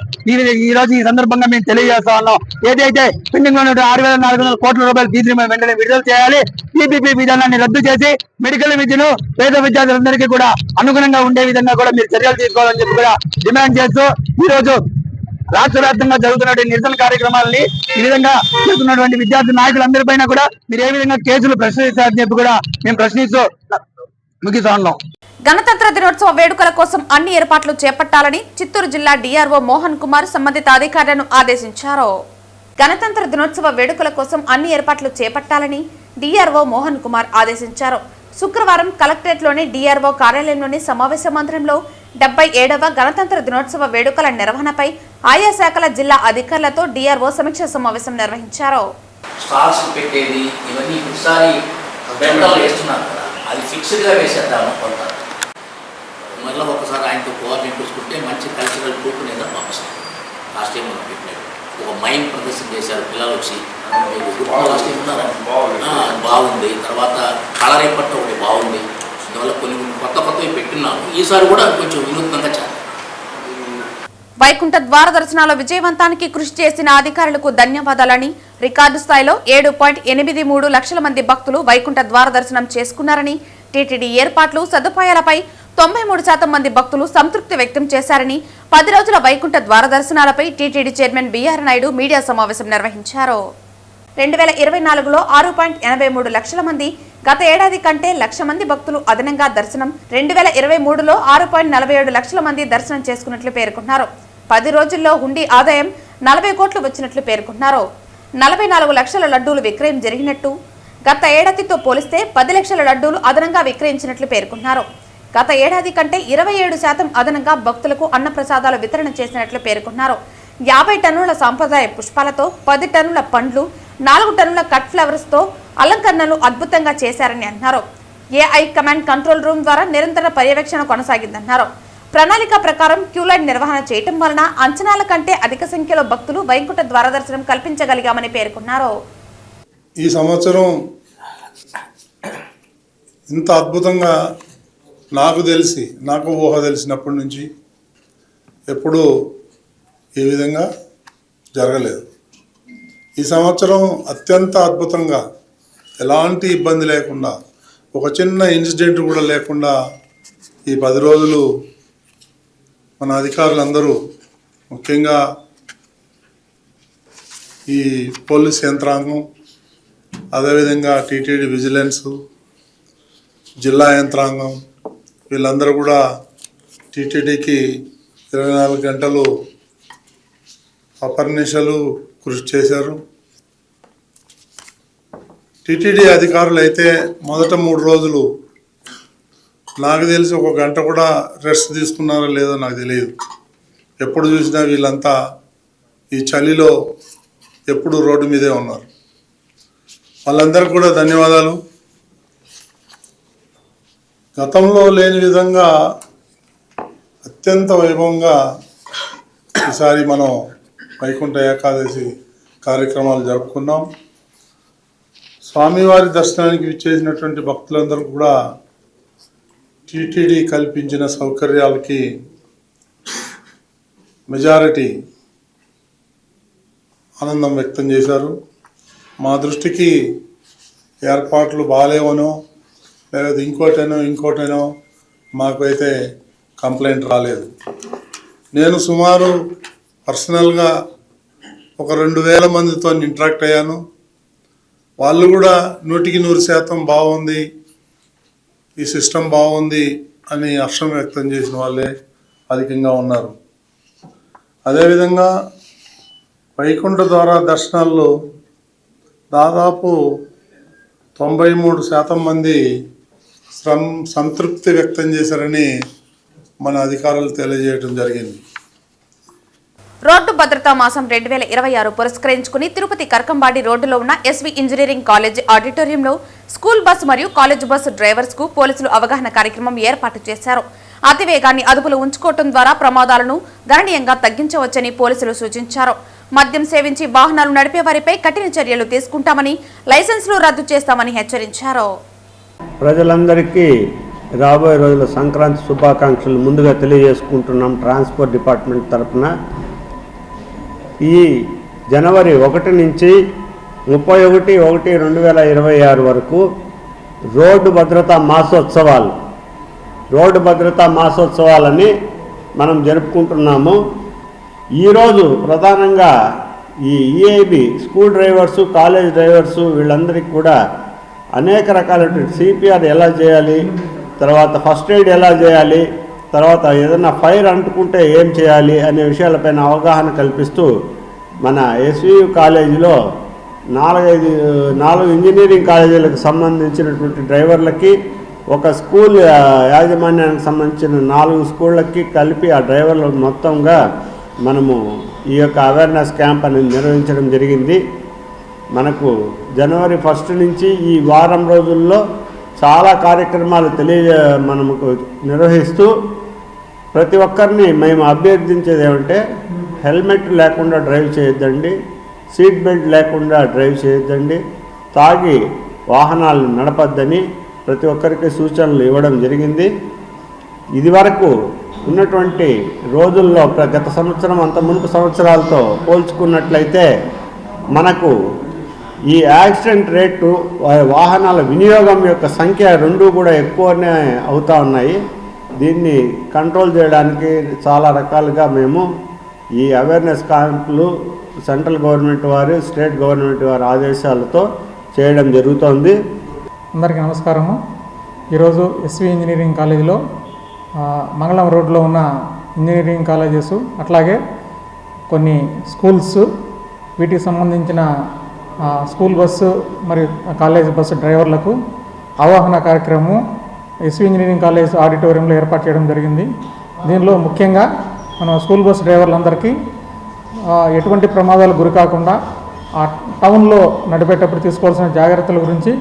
ఈ రోజు ఈ సందర్భంగా మేము తెలియజేస్తా ఉన్నాం. ఏదైతే పెండింగ్ లో 6,400 కోట్ల రూపాయల ఫీజు వెంటనే విడుదల చేయాలి, పీపీపీ విధానాన్ని రద్దు చేసి మెడికల్ విద్యను పేద విద్యార్థులందరికీ కూడా అనుగుణంగా ఉండే విధంగా కూడా మీరు చర్యలు తీసుకోవాలని చెప్పి కూడా డిమాండ్ చేస్తూ ఈ రోజు రాష్ట్ర వ్యాప్తంగా జరుగుతున్నటువంటి నిరసన కార్యక్రమాలని ఈ విధంగా చేస్తున్నటువంటి విద్యార్థి నాయకులందరిపైన కూడా మీరు ఏ విధంగా కేసులు ప్రశ్నిస్తారని చెప్పి కూడా మేము ప్రశ్నిస్తూ ముగిస్తా ఉన్నాం. గణతంత్ర దినోత్సవ వేడుకల కోసం అన్ని ఏర్పాట్లు చేపట్టాలని చిత్తూరు జిల్లా డిఆర్ఓ మోహన్ కుమార్ సంబంధిత అధికారులను ఆదేశించారు. గణతంత్ర దినోత్సవ వేడుకల కోసం అన్ని ఏర్పాట్లు చేపట్టాలని డిఆర్ఓ మోహన్ కుమార్ ఆదేశించారు. శుక్రవారం కలెక్టరేట్లోని డిఆర్ఓ కార్యాలయంలోని సమావేశ మందిరంలో 77వ గణతంత్ర దినోత్సవ వేడుకల నిర్వహణపై ఆయా శాఖల జిల్లా అధికారులతో డిఆర్ఓ సమీక్ష సమావేశం నిర్వహించారు. స్టాల్స్ పెట్టేది ఇవన్నీ ఒకసారి వేస్తున్నారు కదా, అది ఫిక్స్డ్గా వేసేద్దాము కొంత. మళ్ళీ ఒకసారి ఆయనతో కోఆర్డినేట్ చేసుకుంటే మంచి కల్చరల్ గ్రూప్ లేదా పంపిస్తాం. లాస్ట్ టైం మనం పెట్టినట్టు ఒక మైండ్ ప్రదర్శన చేశారు పిల్లలు వచ్చి, లాస్ట్ టైం ఉన్నారని బాగుంది. తర్వాత కలర్ పట్టు ఒకటి బాగుంది. అందువల్ల కొన్ని కొత్తవి పెట్టున్నాము. ఈసారి కూడా కొంచెం వినూత్నంగా చాలా. వైకుంఠ ద్వార దర్శనాల విజయవంతానికి కృషి చేసిన అధికారులకు ధన్యవాదాలని, రికార్డు స్థాయిలో 7.83 లక్షల మంది భక్తులు వైకుంఠ ద్వార దర్శనం చేసుకున్నారని, టీటీడీ ఏర్పాట్లు సదుపాయాలపై 93% మంది భక్తులు సంతృప్తి వ్యక్తం చేశారని 10 రోజుల వైకుంఠ ద్వార దర్శనాలపై TTD chairman BR Naidu media సమావేశం నిర్వహించారు. 2024లో 6.83 లక్షల మంది, గత ఏడాది కంటే 1,00,000 మంది భక్తులు అదనంగా దర్శనం, 2023లో 6.47 లక్షల మంది దర్శనం చేసుకున్నట్లు పేర్కొన్నారు. 10 రోజుల్లో హుండీ ఆదాయం 40 కోట్లు వచ్చినట్లు పేర్కొన్నారు. 44 లక్షల లడ్డూలు విక్రయం జరిగినట్టు, గత ఏడాదితో పోలిస్తే 10 లక్షల లడ్డూలు అదనంగా విక్రయించినట్లు పేర్కొన్నారు. గత ఏడాది కంటే 27% అదనంగా భక్తులకు అన్నప్రసాదాలు వితరణ చేసినట్లు పేర్కొన్నారు. 50 టన్నుల సాంప్రదాయ పుష్పాలతో 10 టన్నుల పండ్లు, 4 టన్నుల కట్ ఫ్లవర్స్ తో అలంకరణలు అద్భుతంగా చేశారని అన్నారు. ఏఐ కమాండ్ కంట్రోల్ రూమ్ ద్వారా నిరంతర పర్యవేక్షణ కొనసాగిందన్నారు. ప్రణాళిక ప్రకారం క్యూలైన్ నిర్వహణ చేయటం వలన అంచనాల కంటే అధిక సంఖ్యలో భక్తులు వైకుంఠ ద్వార దర్శనం కల్పించగలిగామని పేర్కొన్నారు. ఈ సంవత్సరం ఇంత అద్భుతంగా నాకు ఊహ తెలిసినప్పటి నుంచి ఎప్పుడూ ఈ విధంగా జరగలేదు. ఈ సంవత్సరం అత్యంత అద్భుతంగా, ఎలాంటి ఇబ్బంది లేకుండా, ఒక చిన్న ఇన్సిడెంట్ కూడా లేకుండా ఈ 10 రోజులు మన అధికారులందరూ ముఖ్యంగా ఈ పోలీస్ యంత్రాంగం, అదేవిధంగా టీటీడీ విజిలెన్స్, జిల్లా యంత్రాంగం వీళ్ళందరూ కూడా టీటీడీకి 24 గంటలు అపర్నిశలు కృషి చేశారు. టీటీడీ అధికారులు అయితే మొదట 3 రోజులు నాకు తెలిసి 1 గంట కూడా రెస్ట్ తీసుకున్నారో లేదో నాకు తెలియదు. ఎప్పుడు చూసినా వీళ్ళంతా ఈ చలిలో ఎప్పుడు రోడ్డు మీదే ఉన్నారు. వాళ్ళందరికీ కూడా ధన్యవాదాలు. గతంలో లేని విధంగా అత్యంత వైభవంగా ఈసారి మనం వైకుంఠ ఏకాదశి కార్యక్రమాలు జరుపుకున్నాం. స్వామివారి దర్శనానికి విచ్చేసినటువంటి భక్తులందరూ కూడా టీటీడీ కల్పించిన సౌకర్యాలకి మెజారిటీ ఆనందం వ్యక్తం చేశారు. మా దృష్టికి ఏర్పాట్లు బాగాలేవనో లేదా ఇంకోటేనో మాకు అయితే కంప్లైంట్ రాలేదు. నేను సుమారు పర్సనల్గా ఒక 2000 మందితో ఇంటరాక్ట్ అయ్యాను. వాళ్ళు కూడా 100% బాగుంది, ఈ సిస్టమ్ బాగుంది అని హర్షం వ్యక్తం చేసిన వాళ్ళే అధికంగా ఉన్నారు. అదేవిధంగా వైకుంఠ ద్వారా దర్శనాల్లో దాదాపు 93% మంది సంతృప్తి వ్యక్తం చేశారని మన అధికారులు తెలియజేయడం జరిగింది. రోడ్డు భద్రతా మాసం 2026 పురస్కరించుకుని తిరుపతి కర్కంబాడి రోడ్డులో ఉన్న ఎస్వి ఇంజనీరింగ్ కాలేజ్ ఆడిటోరియంలో స్కూల్ బస్సు మరియు కాలేజ్ బస్సు డ్రైవర్స్ కు పోలీసులు అవగాహన కార్యక్రమం ఏర్పాటు చేశారు. అతివేగాన్ని అదుపులో ఉంచుకోవడం ద్వారా ప్రమాదాలను గణనీయంగా తగ్గించవచ్చని పోలీసులు సూచించారు. మద్యం సేవించి వాహనాలు నడిపే వారిపై కఠిన చర్యలు తీసుకుంటామని, లైసెన్సులు రద్దు చేస్తామని హెచ్చరించారు. ప్రజలందరికీ రాబోయే రోజుల సంక్రాంతి శుభాకాంక్షలు ముందుగా తెలియజేసుకుంటున్నాం. ట్రాన్స్పోర్ట్ డిపార్ట్మెంట్ తరఫున ఈ జనవరి 1 నుంచి 31/1/2026 వరకు రోడ్డు భద్రతా మాసోత్సవాలని మనం జరుపుకుంటున్నాము. ఈరోజు ప్రధానంగా ఈ ఈఐబి స్కూల్ డ్రైవర్సు, కాలేజ్ డ్రైవర్సు వీళ్ళందరికీ కూడా అనేక రకాల సిపిఆర్ ఎలా చేయాలి, తర్వాత ఫస్ట్ ఎయిడ్ ఎలా చేయాలి, తర్వాత ఏదైనా ఫైర్ అంటుకుంటే ఏం చేయాలి అనే విషయాలపైన అవగాహన కల్పిస్తూ మన ఎస్వియు కాలేజీలో 4 ఇంజనీరింగ్ కాలేజీలకు సంబంధించినటువంటి డ్రైవర్లకి, ఒక స్కూల్ యాజమాన్యానికి సంబంధించిన 4 స్కూళ్ళకి కలిపి ఆ డ్రైవర్లు మొత్తంగా మనము ఈ యొక్క అవేర్నెస్ క్యాంప్ అనేది నిర్వహించడం జరిగింది. మనకు జనవరి 1 నుంచి ఈ వారం రోజుల్లో చాలా కార్యక్రమాలు మనకు నిర్వహిస్తూ ప్రతి ఒక్కరిని మేము అభ్యర్థించేది ఏమంటే హెల్మెట్ లేకుండా డ్రైవ్ చేయొద్దండి, సీట్ బెల్ట్ లేకుండా డ్రైవ్ చేయొద్దండి, తాగి వాహనాలు నడపద్దని ప్రతి ఒక్కరికి సూచనలు ఇవ్వడం జరిగింది. ఇదివరకు ఉన్నటువంటి రోజుల్లో గత సంవత్సరం అంత మునుపు సంవత్సరాలతో పోల్చుకున్నట్లయితే మనకు ఈ యాక్సిడెంట్ రేటు, వాహనాల వినియోగం యొక్క సంఖ్య 2 కూడా ఎక్కువనే అవుతూ ఉన్నాయి. దీన్ని కంట్రోల్ చేయడానికి చాలా రకాలుగా మేము ఈ అవేర్నెస్ క్యాంపులు సెంట్రల్ గవర్నమెంట్ వారు, స్టేట్ గవర్నమెంట్ వారి ఆదేశాలతో చేయడం జరుగుతోంది. అందరికీ నమస్కారము. ఈరోజు ఎస్వి ఇంజనీరింగ్ కాలేజీలో మంగళం రోడ్లో ఉన్న ఇంజనీరింగ్ కాలేజెస్, అట్లాగే కొన్ని స్కూల్స్, వీటికి సంబంధించిన స్కూల్ బస్సు మరియు కాలేజ్ బస్సు డ్రైవర్లకు అవగాహన కార్యక్రమం ఎస్వి ఇంజనీరింగ్ కాలేజ్ ఆడిటోరియంలో ఏర్పాటు చేయడం జరిగింది. దీనిలో ముఖ్యంగా మనం స్కూల్ బస్ డ్రైవర్లందరికీ ఎటువంటి ప్రమాదాలు గురి కాకుండా ఆ టౌన్లో నడిపేటప్పుడు తీసుకోవాల్సిన జాగ్రత్తల గురించి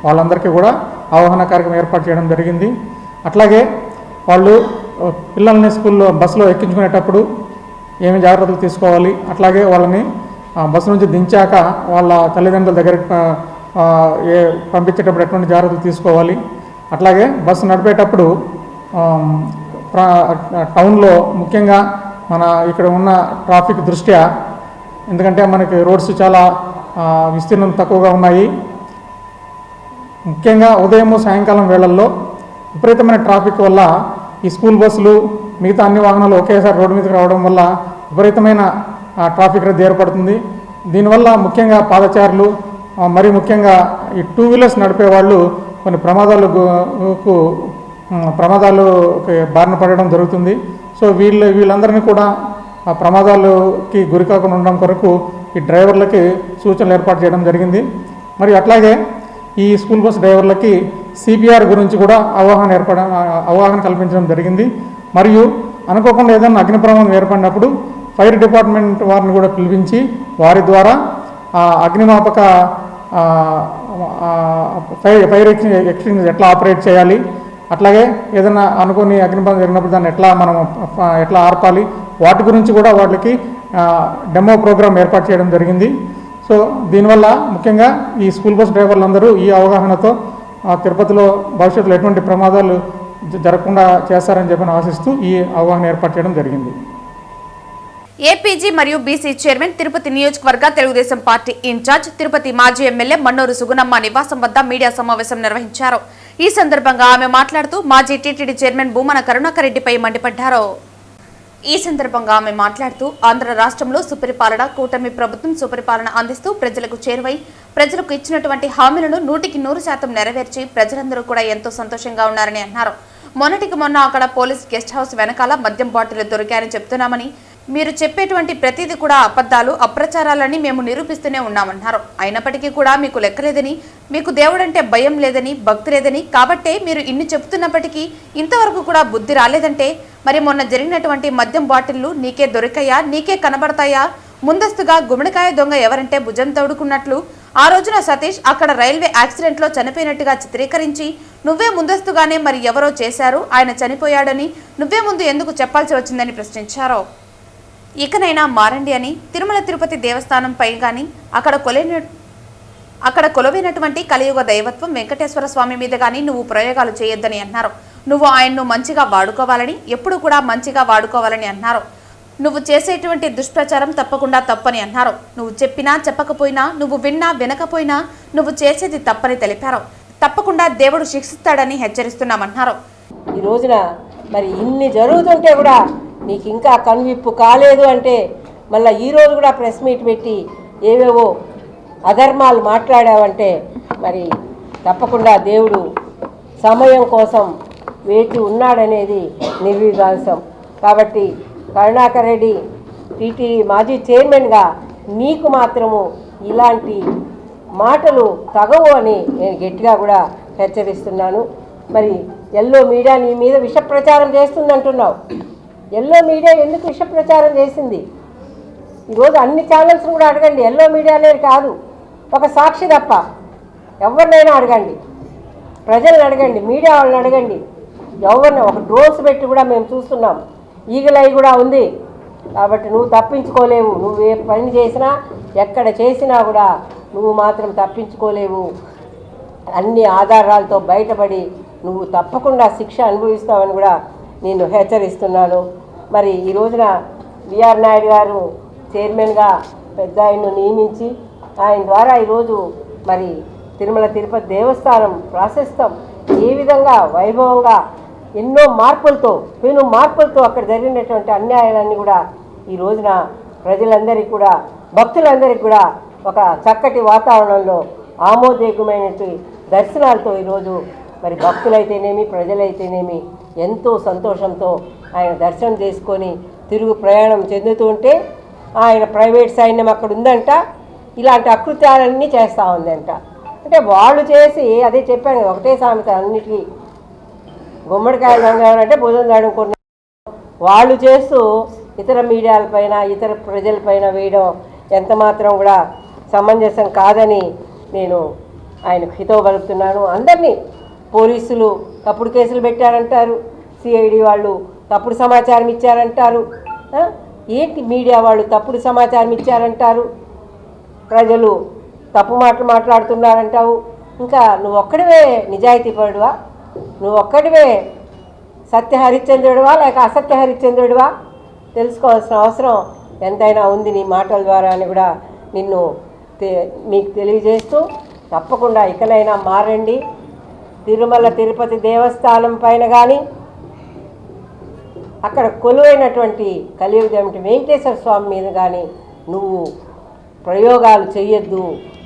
వాళ్ళందరికీ కూడా అవగాహన కార్యక్రమం ఏర్పాటు చేయడం జరిగింది. అట్లాగే వాళ్ళు పిల్లల్ని స్కూల్లో బస్సులో ఎక్కించుకునేటప్పుడు ఏమి జాగ్రత్తలు తీసుకోవాలి, అట్లాగే వాళ్ళని బస్సు నుంచి దించాక వాళ్ళ తల్లిదండ్రుల దగ్గరికి పంపించేటప్పుడు ఎటువంటి జాగ్రత్తలు తీసుకోవాలి, అట్లాగే బస్సు నడిపేటప్పుడు టౌన్లో ముఖ్యంగా మన ఇక్కడ ఉన్న ట్రాఫిక్ దృష్ట్యా, ఎందుకంటే మనకి రోడ్స్ చాలా విస్తీర్ణం తక్కువగా ఉన్నాయి, ముఖ్యంగా ఉదయం సాయంకాలం వేళల్లో విపరీతమైన ట్రాఫిక్ వల్ల ఈ స్కూల్ బస్సులు మిగతా అన్ని వాహనాలు ఒకేసారి రోడ్డు మీదకి రావడం వల్ల విపరీతమైన ట్రాఫిక్ రద్దీ ఏర్పడుతుంది. దీనివల్ల ముఖ్యంగా పాదచారులు మరి ముఖ్యంగా ఈ 2 వీలర్స్ నడిపే వాళ్ళు కొన్ని ప్రమాదాలకు బారిన పడడం జరుగుతుంది. సో వీళ్ళందరినీ కూడా ఆ ప్రమాదాలకి గురి కాకుండా ఉండడం కొరకు ఈ డ్రైవర్లకి సూచనలు ఏర్పాటు చేయడం జరిగింది. మరి అట్లాగే ఈ స్కూల్ బస్ డ్రైవర్లకి సిపిఆర్ గురించి కూడా అవగాహన కల్పించడం జరిగింది. మరియు అనుకోకుండా ఏదైనా అగ్ని ప్రమాదం ఏర్పడినప్పుడు ఫైర్ డిపార్ట్మెంట్ వారిని కూడా పిలిపించి వారి ద్వారా అగ్నిమాపక ఫైర్ ఎక్స్టింగ్విషర్ ఎట్లా ఆపరేట్ చేయాలి, అట్లాగే ఏదైనా అనుకోని అగ్నిప్రమాదం జరిగినప్పుడు దాన్ని ఎట్లా ఆర్పాలి, వాటి గురించి కూడా వాళ్ళకి డెమో ప్రోగ్రామ్ ఏర్పాటు చేయడం జరిగింది. సో దీనివల్ల ముఖ్యంగా ఈ స్కూల్ బస్ డ్రైవర్లందరూ ఈ అవగాహనతో తిరుపతిలో భవిష్యత్తులో ఎటువంటి ప్రమాదాలు జరగకుండా చేస్తారని చెప్పి ఆశిస్తూ ఈ అవగాహన ఏర్పాటు చేయడం జరిగింది. ఏపీజీ మరియు బీసీ చైర్మన్ తిరుపతి నియోజకవర్గ తెలుగుదేశం పార్టీ ఇన్ఛార్జ్ తిరుపతి మాజీ ఎమ్మెల్యే మన్నూరు సుగుణమ్మ నివాసం వద్ద మీడియా సమావేశం నిర్వహించారు. ఈ సందర్భంగా ఆమె మాట్లాడుతూ మాజీ టీటీడీ చైర్మన్ భూమన కరుణాకర్ రెడ్డిపై మండిపడ్డారు. ఆంధ్ర రాష్ట్రంలో సుపరిపాలన కూటమి ప్రభుత్వం సుపరిపాలన అందిస్తూ ప్రజలకు చేరువై ప్రజలకు ఇచ్చినటువంటి హామీలను 100% నెరవేర్చి ప్రజలందరూ కూడా ఎంతో సంతోషంగా ఉన్నారని అన్నారు. మొన్నటికి మొన్న అక్కడ పోలీస్ గెస్ట్ హౌస్ వెనకాల మద్యం బాటిల్ దొరికాయని చెప్తున్నామని, మీరు చెప్పేటువంటి ప్రతిదీ కూడా అబద్ధాలు అప్రచారాలని మేము నిరూపిస్తూనే ఉన్నామన్నారు. అయినప్పటికీ కూడా మీకు లెక్కలేదని, మీకు దేవుడంటే భయం లేదని, భక్తి లేదని, కాబట్టే మీరు ఇన్ని చెప్తున్నప్పటికీ ఇంతవరకు కూడా బుద్ధి రాలేదంటే మరి మొన్న జరిగినటువంటి మద్యం బాటిళ్లు నీకే దొరికాయా, నీకే కనబడతాయా? ముందస్తుగా గుమ్మడికాయ దొంగ ఎవరంటే భుజం తోడుకున్నట్లు ఆ రోజున సతీష్ అక్కడ రైల్వే యాక్సిడెంట్లో చనిపోయినట్టుగా చిత్రీకరించి నువ్వే ముందస్తుగానే మరి ఎవరో చేశారు, ఆయన చనిపోయాడని నువ్వే ముందు ఎందుకు చెప్పాల్సి వచ్చిందని ప్రశ్నించారు. ఇకనైనా మారండి అని, తిరుమల తిరుపతి దేవస్థానం పై కానీ అక్కడ కొలువైనటువంటి కలియుగ దైవత్వం వెంకటేశ్వర స్వామి మీద కానీ నువ్వు ప్రయోగాలు చేయొద్దని అన్నారు. నువ్వు ఆయన్ను మంచిగా వాడుకోవాలని, ఎప్పుడు కూడా మంచిగా వాడుకోవాలని అన్నారు. నువ్వు చేసేటువంటి దుష్ప్రచారం తప్పకుండా తప్పని అన్నారు. నువ్వు చెప్పినా చెప్పకపోయినా, నువ్వు విన్నా వినకపోయినా నువ్వు చేసేది తప్పని తెలిపారు. తప్పకుండా దేవుడు శిక్షిస్తాడని హెచ్చరిస్తున్నామన్నారు. ఈ రోజున మరి ఇన్ని జరుగుతుంటే కూడా నీకు ఇంకా కనువిప్పు కాలేదు అంటే మళ్ళీ ఈరోజు కూడా ప్రెస్ మీట్ పెట్టి ఏవేవో అధర్మాలు మాట్లాడావంటే మరి తప్పకుండా దేవుడు సమయం కోసం వేచి ఉన్నాడనేది నిర్వివాదం. కాబట్టి కరుణాకర్ రెడ్డి టీటీడీ మాజీ చైర్మన్గా నీకు మాత్రము ఇలాంటి మాటలు తగవు అని నేను గట్టిగా కూడా హెచ్చరిస్తున్నాను. మరి ఎల్లో మీడియా నీ మీద విష ప్రచారం చేస్తుందంటున్నావు. ఎల్లో మీడియా ఎందుకు విష ప్రచారం చేసింది? ఈరోజు అన్ని ఛానల్స్ని కూడా అడగండి. ఎల్లో మీడియానే కాదు, ఒక సాక్షి తప్ప ఎవరినైనా అడగండి, ప్రజలను అడగండి, మీడియా వాళ్ళని అడగండి, ఎవరిని ఒక డ్రోన్స్ పెట్టి కూడా మేము చూస్తున్నాం. ఈగలై కూడా ఉంది. కాబట్టి నువ్వు తప్పించుకోలేవు. నువ్వు ఏ పని చేసినా ఎక్కడ చేసినా కూడా నువ్వు మాత్రం తప్పించుకోలేవు. అన్ని ఆధారాలతో బయటపడి నువ్వు తప్పకుండా శిక్ష అనుభవిస్తావని కూడా నేను హెచ్చరిస్తున్నాను. మరి ఈ రోజున విఆర్ నాయుడు గారు చైర్మన్గా పెద్ద ఆయన్ను నియమించి ఆయన ద్వారా ఈరోజు మరి తిరుమల తిరుపతి దేవస్థానం ప్రాశస్త్యం ఏ విధంగా వైభవంగా ఎన్నో పెను మార్పులతో అక్కడ జరిగినటువంటి అన్యాయాలన్నీ కూడా ఈ రోజున ప్రజలందరికీ కూడా భక్తులందరికీ కూడా ఒక చక్కటి వాతావరణంలో ఆమోదయోగ్యమైనటువంటి దర్శనాలతో ఈరోజు మరి భక్తులైతేనేమి ప్రజలైతేనేమి ఎంతో సంతోషంతో ఆయన దర్శనం చేసుకొని తిరుగు ప్రయాణం చెందుతూ ఉంటే ఆయన ప్రైవేట్ సైన్యం అక్కడ ఉందంట, ఇలాంటి అకృత్యాలన్నీ చేస్తూ ఉందంట. అంటే వాళ్ళు చేసి అదే చెప్పాను ఒకటే సామెత అన్నిటికీ, గుమ్మడికాయ దొంగ భుజం దాడుకున్న వాళ్ళు చేస్తూ ఇతర మీడియాలపైన ఇతర ప్రజలపైన వేయడం ఎంత మాత్రం కూడా సమంజసం కాదని నేను ఆయనకు హితవు పలుకుతున్నాను. అందరినీ పోలీసులు తప్పుడు కేసులు పెట్టారంటారు, సిఐడి వాళ్ళు తప్పుడు సమాచారం ఇచ్చారంటారు, ఏంటి మీడియా వాళ్ళు తప్పుడు సమాచారం ఇచ్చారంటారు, ప్రజలు తప్పు మాటలు మాట్లాడుతున్నారంటావు. ఇంకా నువ్వు ఒక్కడివే నిజాయితీపరుడువా? నువ్వు ఒక్కడివే సత్య హరిశ్చంద్రుడివా లేక అసత్య హరిశ్చంద్రుడివా? తెలుసుకోవాల్సిన అవసరం ఎంతైనా ఉంది నీ మాటల ద్వారా అని కూడా మీకు తెలియజేస్తూ తప్పకుండా ఇకనైనా మారండి. తిరుమల తిరుపతి దేవస్థానం పైన కానీ అక్కడ కొలువైనటువంటి కలియుగదేమిటి వెంకటేశ్వర స్వామి మీద కానీ నువ్వు ప్రయోగాలు చెయ్యొద్దు.